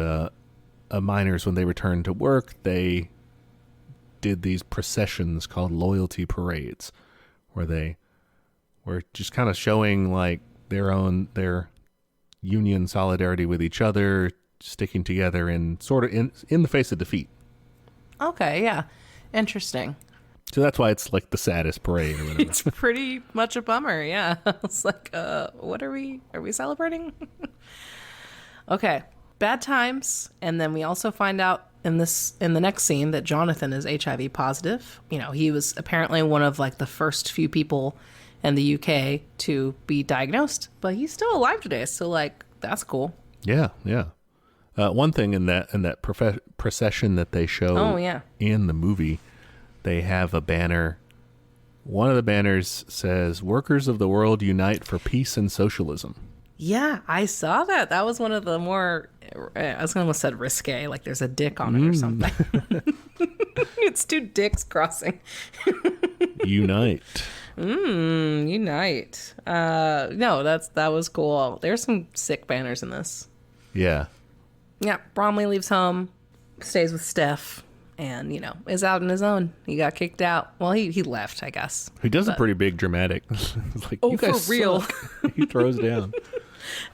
miners, when they returned to work, they did these processions called loyalty parades, where they were just kind of showing like their union solidarity with each other, sticking together in sort of in the face of defeat. Okay, yeah. Interesting. So that's why it's like the saddest parade or whatever. It's pretty much a bummer, yeah. It's like, what are we celebrating? Okay. Bad times. And then we also find out in the next scene that Jonathan is HIV positive. You know, he was apparently one of like the first few people in the UK to be diagnosed, but he's still alive today. So like, that's cool. Yeah, yeah. One thing in that procession that they show in the movie, they have a banner. One of the banners says, "Workers of the world unite for peace and socialism." Yeah, I saw that. That was one of the more, I was almost said risque, like there's a dick on it or something. It's 2 dicks crossing. Unite. Unite. No, that was cool. There's some sick banners in this. Yeah. Yeah, Bromley leaves home, stays with Steph, and, you know, is out on his own. He got kicked out. Well, he left, I guess. He does a pretty big dramatic. Like, oh, you guys for real. Suck. He throws down.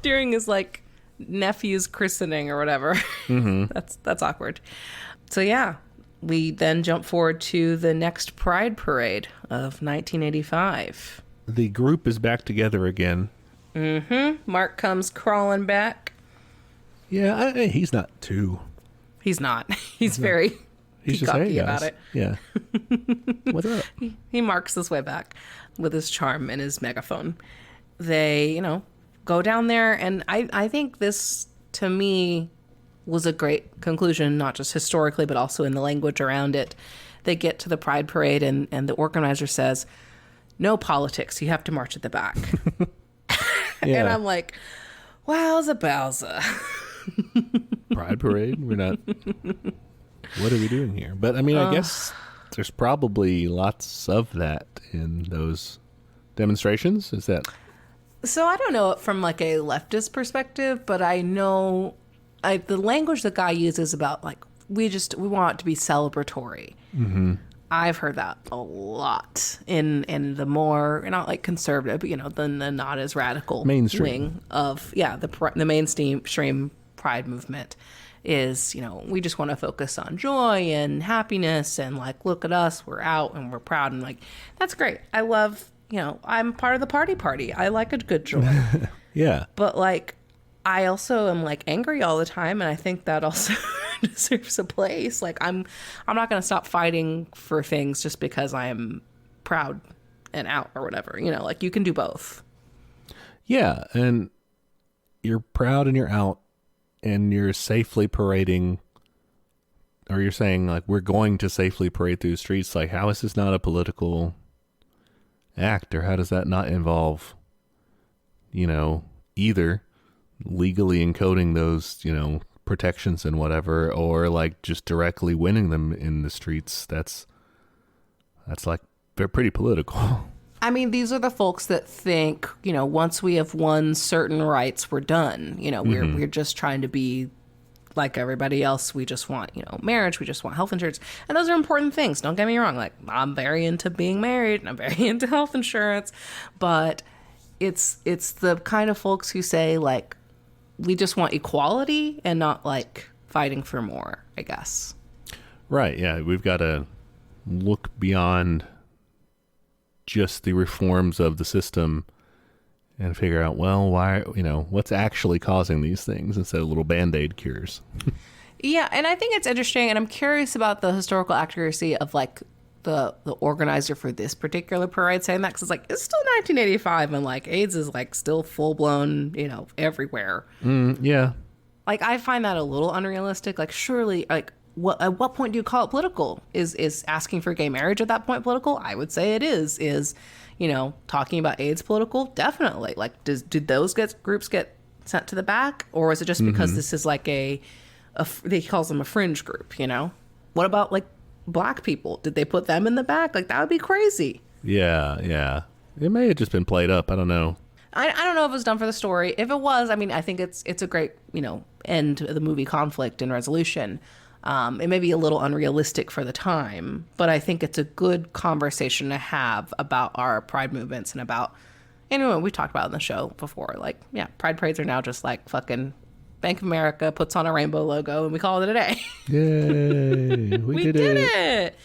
During his, like, nephew's christening or whatever. Mm-hmm. That's awkward. So, yeah, we then jump forward to the next Pride Parade of 1985. The group is back together again. Mm-hmm. Mark comes crawling back. Yeah, he's not too. He's not. He's very peacocky about it. Yeah. What's up? He marks his way back with his charm and his megaphone. They, you know, go down there, and I think this, to me, was a great conclusion, not just historically, but also in the language around it. They get to the Pride Parade, and the organizer says, "No politics. You have to march at the back." Yeah. And I'm like, wowza bowza. Pride Parade? We're not... What are we doing here? But, I mean, I guess there's probably lots of that in those demonstrations. Is that... So I don't know it from like a leftist perspective, but I know the language the guy uses about like, we want it to be celebratory. Mm-hmm. I've heard that a lot in the more, not like conservative, but, you know, the not as radical mainstream wing of, the mainstream Pride movement is, you know, we just want to focus on joy and happiness and like, look at us, we're out and we're proud, and like, that's great. I love, you know, I'm part of the party. I like a good joy. Yeah. But like, I also am like angry all the time, and I think that also deserves a place. Like, I'm not going to stop fighting for things just because I am proud and out or whatever. You know, like, you can do both. Yeah, and you're proud and you're out and you're safely parading, or you're saying like, we're going to safely parade through the streets. Like, how is this not a political act, or how does that not involve, either legally encoding those, protections and whatever, or like just directly winning them in the streets? That's like, they're pretty political. I mean, these are the folks that think, once we have won certain rights, we're done. We're just trying to be like everybody else. We just want, marriage. We just want health insurance. And those are important things. Don't get me wrong. Like, I'm very into being married and I'm very into health insurance. But it's the kind of folks who say, like, we just want equality and not, like, fighting for more, I guess. Right. Yeah. We've got to look beyond just the reforms of the system and figure out, well, why, what's actually causing these things instead of little Band-Aid cures. Yeah, and I think it's interesting, and I'm curious about the historical accuracy of, like, the organizer for this particular parade saying that, because it's like, it's still 1985, and, like, AIDS is, like, still full-blown, everywhere. Yeah. Like, I find that a little unrealistic. Like, surely, like, at what point do you call it political? Is asking for gay marriage at that point political? I would say it is. Talking about AIDS political? Definitely. Like, did those groups get sent to the back? Or is it just because this is like he calls them a fringe group, What about, like, black people? Did they put them in the back? Like, that would be crazy. Yeah. It may have just been played up. I don't know. I don't know if it was done for the story. If it was, I mean, I think it's a great, end to the movie conflict and resolution. It may be a little unrealistic for the time, but I think it's a good conversation to have about our pride movements and about, we talked about it in the show before, like, yeah, pride parades are now just like fucking Bank of America puts on a rainbow logo and we call it a day. Yay. We did it.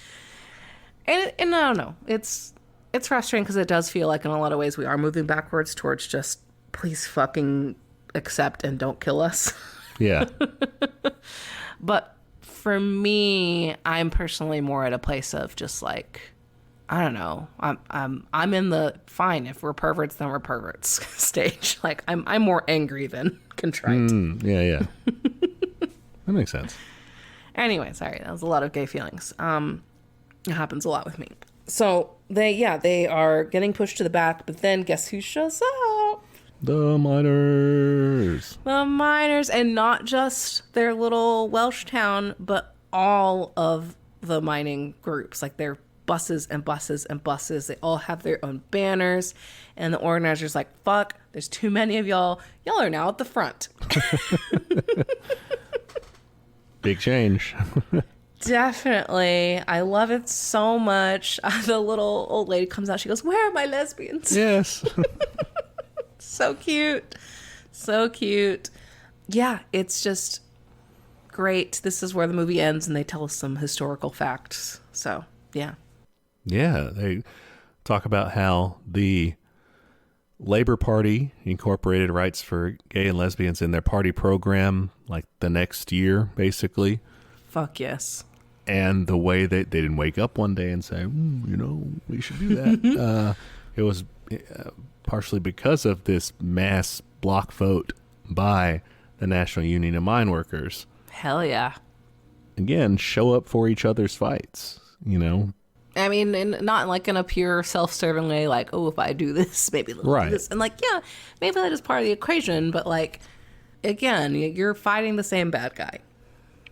And I don't know. It's frustrating because it does feel like in a lot of ways we are moving backwards towards just please fucking accept and don't kill us. Yeah. But for me, I'm personally more at a place of just like, I don't know. I'm in the fine. If we're perverts, then we're perverts stage. Like, I'm more angry than contrite. Yeah. That makes sense. Anyway, sorry, that was a lot of gay feelings. It happens a lot with me. So they are getting pushed to the back, but then guess who shows up? The miners. The miners, and not just their little Welsh town, but all of the mining groups. Like, they're buses and buses and buses. They all have their own banners. And the organizer's like, fuck, there's too many of y'all. Y'all are now at the front. Big change. Definitely. I love it so much. The little old lady comes out. She goes, where are my lesbians? Yes. So cute. So cute. Yeah, it's just great. This is where the movie ends and they tell us some historical facts. So, yeah. Yeah, they talk about how the Labor Party incorporated rights for gay and lesbians in their party program like the next year, basically. Fuck yes. And the way that they didn't wake up one day and say, we should do that. It was partially because of this mass block vote by the National Union of Mine Workers. Hell yeah. Again, show up for each other's fights, I mean, and not like in a pure self-serving way, like, oh, if I do this, maybe they'll do this. And like, yeah, maybe that is part of the equation, but like, again, you're fighting the same bad guy.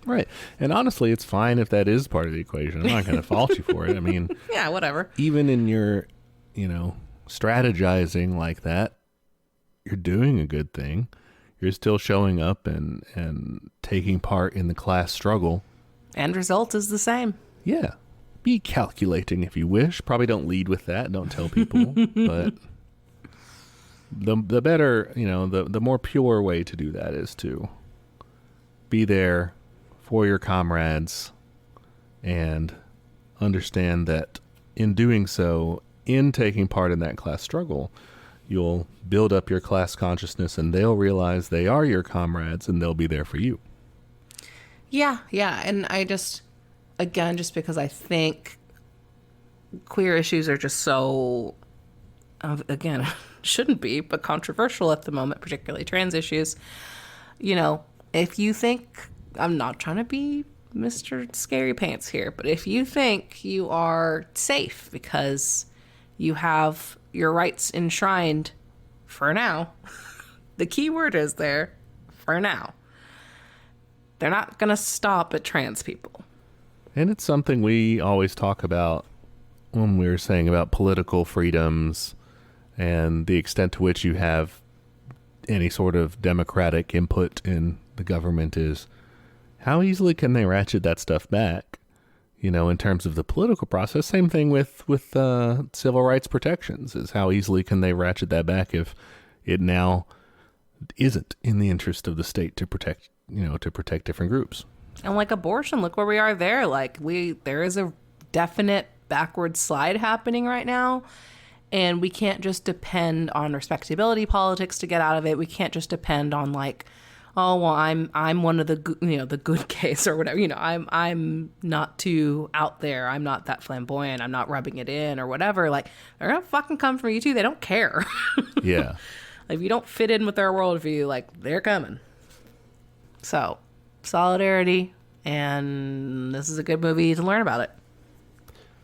Right. And honestly, it's fine if that is part of the equation. I'm not going to fault you for it. I mean, yeah, whatever. Even in your, strategizing like that, you're doing a good thing. You're still showing up and taking part in the class struggle. End result is the same. Yeah. Be calculating if you wish. Probably don't lead with that. Don't tell people. But the better, the more pure way to do that is to be there for your comrades and understand that in doing so, in taking part in that class struggle, you'll build up your class consciousness and they'll realize they are your comrades and they'll be there for you. Yeah. And I just because I think queer issues are just so, again, shouldn't be, but controversial at the moment, particularly trans issues. You know, if you think, I'm not trying to be Mr. Scary Pants here, but if you think you are safe because you have your rights enshrined for now, the key word is there, for now, they're not going to stop at trans people. And it's something we always talk about when we were saying about political freedoms and the extent to which you have any sort of democratic input in the government is how easily can they ratchet that stuff back? You know, in terms of the political process, same thing with civil rights protections is how easily can they ratchet that back if it now isn't in the interest of the state to protect, you know, to protect different groups. And like abortion, look where we are there. Like there is a definite backward slide happening right now. And we can't just depend on respectability politics to get out of it. We can't just depend on like, oh, well, I'm one of the, you know, the good case or whatever. You know, I'm not too out there. I'm not that flamboyant. I'm not rubbing it in or whatever. Like, they're going to fucking come for you too. They don't care. Yeah. Like, if you don't fit in with their worldview, like, they're coming. So, solidarity. And this is a good movie to learn about it.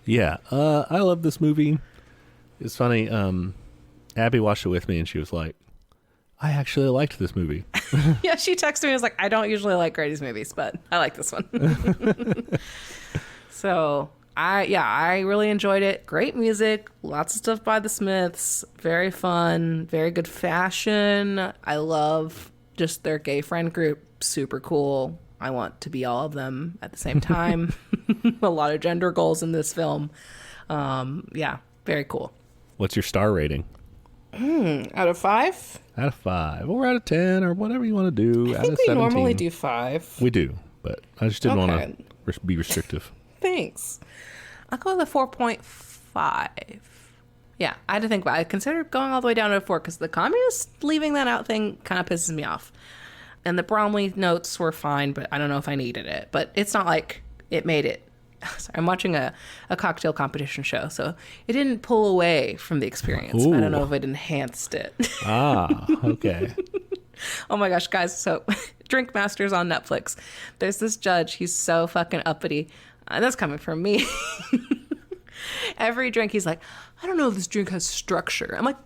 Yeah. I love this movie. It's funny. Abby watched it with me and she was like, I actually liked this movie. Yeah, she texted me and was like, I don't usually like Grady's movies, but I like this one. So, I really enjoyed it. Great music, lots of stuff by the Smiths, very fun, very good fashion. I love just their gay friend group, super cool. I want to be all of them at the same time. A lot of gender goals in this film. Yeah, very cool. What's your star rating? Out of 5? Out of 5 or out of 10 or whatever you want to do. I out think of we 17. normally do 5. We do, but I just didn't want to be restrictive. Thanks. I'll go with a 4.5. Yeah, I had to think about it. I considered going all the way down to a 4 because the communist leaving that out thing kind of pisses me off. And the Bromley notes were fine, but I don't know if I needed it. But it's not like it made it. Sorry, I'm watching a cocktail competition show, so it didn't pull away from the experience. Ooh. I don't know if it enhanced it. Ah, okay. Oh my gosh, guys. So Drink Masters on Netflix. There's this judge. He's so fucking uppity. That's coming from me. Every drink, he's like, I don't know if this drink has structure. I'm like,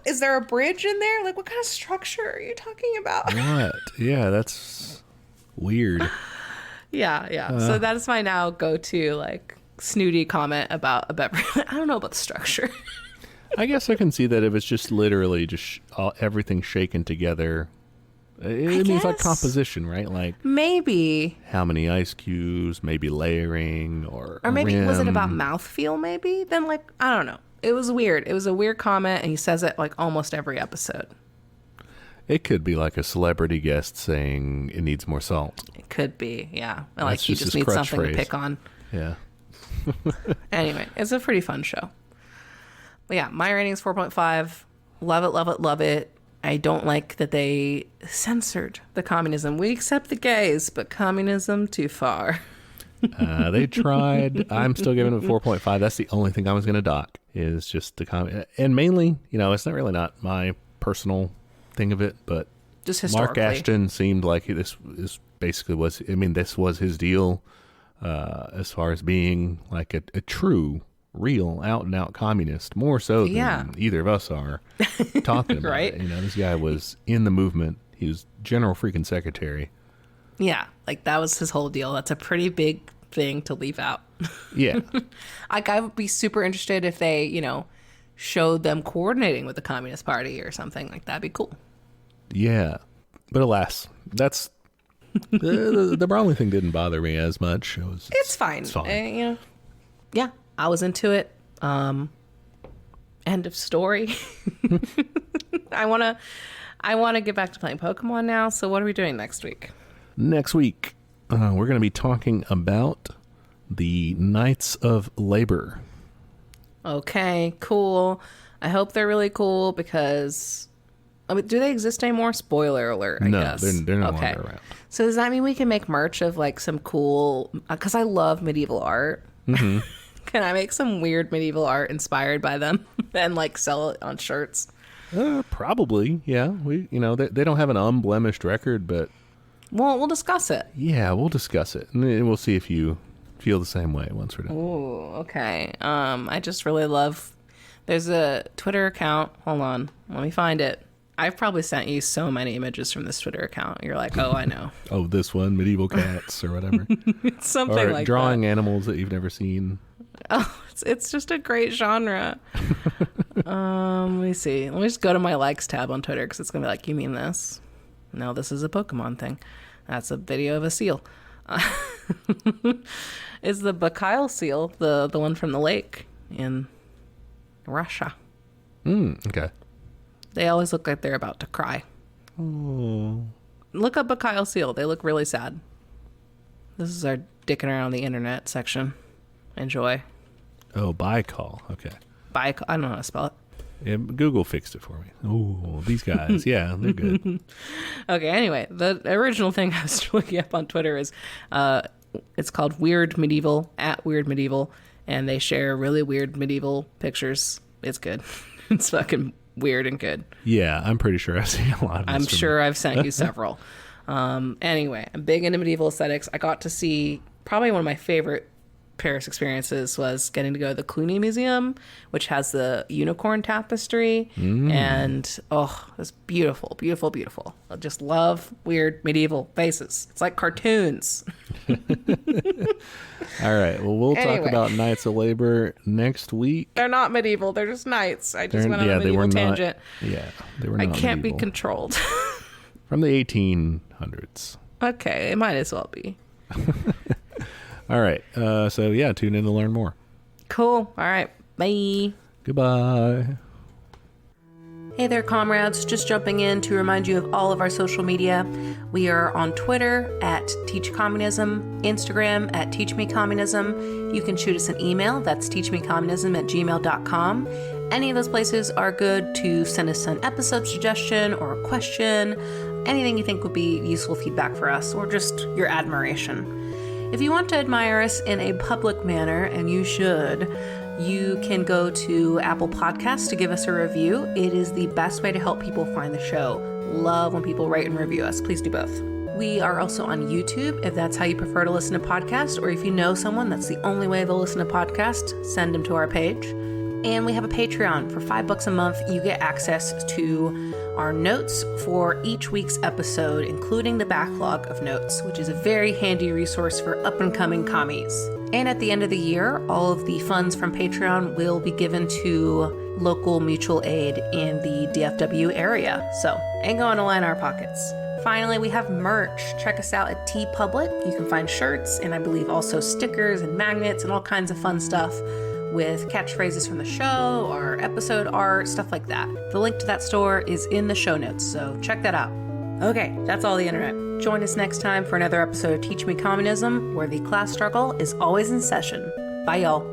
is there a bridge in there? Like, what kind of structure are you talking about? What? Yeah, that's weird. Yeah. So that is my now go-to, like, snooty comment about a beverage. I don't know about the structure. I guess I can see that if it's just literally just everything shaken together. It means like composition, right? Like maybe how many ice cubes, maybe layering, or maybe rim. Was it about mouthfeel? Maybe then, like, I don't know. It was weird. It was a weird comment, and he says it like almost every episode. It could be like a celebrity guest saying it needs more salt. It could be, yeah. Like That's he just just his needs something crutch to pick on. Yeah. Anyway, it's a pretty fun show. But yeah, my rating is 4.5. Love it, love it, love it. I don't like that they censored the communism. We accept the gays, but communism too far. They tried. I'm still giving it a 4.5. That's the only thing I was going to dock is just the and mainly, you know, it's not really not my personal thing of it, but just historically. Mark Ashton seemed like this basically was. I mean, this was his deal as far as being like a true, real, out and out communist, more so than either of us are talking about. Right? It. You know, this guy was in the movement. He was general freaking secretary. Yeah, like that was his whole deal. That's a pretty big thing to leave out. Yeah. Like I would be super interested if they, you know, showed them coordinating with the Communist Party or something like that'd be cool. Yeah. But alas, that's the Bromley thing didn't bother me as much. It's fine. It's fine. You know, yeah, I was into it. End of story. I wanna get back to playing Pokemon now. So what are we doing next week? Next week, we're going to be talking about the Knights of Labor. Okay, cool. I hope they're really cool because, I mean, do they exist anymore? Spoiler alert, I guess. No, they're no longer around. So does that mean we can make merch of like some cool, because I love medieval art. Mm-hmm. Can I make some weird medieval art inspired by them and like sell it on shirts? Probably, yeah. They don't have an unblemished record, but Well, we'll discuss it. yeah, we'll discuss it, and we'll see if you feel the same way once we're done. Ooh, okay. I just really love. There's a Twitter account. Hold on, let me find it. I've probably sent you so many images from this Twitter account. You're like, oh, I know. Oh, this one, medieval cats or whatever. It's something or like drawing that. animals that you've never seen. Oh, it's just a great genre. Let me see. Let me just go to my likes tab on Twitter because it's gonna be like, you mean this? No, this is a Pokemon thing. That's a video of a seal. Is the Bacile seal the one from the lake in Russia? Okay. They always look like they're about to cry. Oh. Look up Bacile seal. They look really sad. This is our dicking around the internet section. Enjoy. Oh, Baikal. Okay. I don't know how to spell it. Yeah, Google fixed it for me. Oh, these guys. Yeah, they're good. Okay, anyway, the original thing I was looking up on Twitter is it's called Weird Medieval, @WeirdMedieval, and they share really weird medieval pictures. It's good. It's fucking weird and good. Yeah, I'm pretty sure I've seen a lot of this. I'm sure I've sent you several. Anyway, I'm big into medieval aesthetics. I got to see probably one of my favorite Paris experiences was getting to go to the Cluny Museum, which has the unicorn tapestry. And it's beautiful, beautiful, beautiful. I just love weird medieval faces. It's like cartoons. All right. Well, we'll talk Anyway. about Knights of Labor next week. They're not medieval. They're just knights. I just went on a they were medieval tangent. not. Yeah, they were I not. can't be medieval. controlled. From the 1800s. Okay, it might as well be. All right. So yeah, tune in to learn more. Cool. All right. Bye. Goodbye. Hey there, comrades. Just jumping in to remind you of all of our social media. We are on Twitter @teachcommunism, Instagram @teachmecommunism. You can shoot us an email. That's teachmecommunism@gmail.com. Any of those places are good to send us an episode suggestion or a question, anything you think would be useful feedback for us, or just your admiration. If you want to admire us in a public manner, and you should, you can go to Apple Podcasts to give us a review. It is the best way to help people find the show. Love when people rate and review us. Please do both. We are also on YouTube, if that's how you prefer to listen to podcasts, or if you know someone that's the only way they'll listen to podcasts, send them to our page. And we have a Patreon. For $5 a month, you get access to our notes for each week's episode, including the backlog of notes, which is a very handy resource for up-and-coming commies. And at the end of the year, all of the funds from Patreon will be given to local mutual aid in the DFW area. So, ain't going to line our pockets. Finally, we have merch. Check us out at TeePublic. You can find shirts and I believe also stickers and magnets and all kinds of fun stuff with catchphrases from the show or episode art, stuff like that. The link to that store is in the show notes, so check that out. Okay, that's all the internet. Join us next time for another episode of Teach Me Communism, where the class struggle is always in session. Bye, y'all.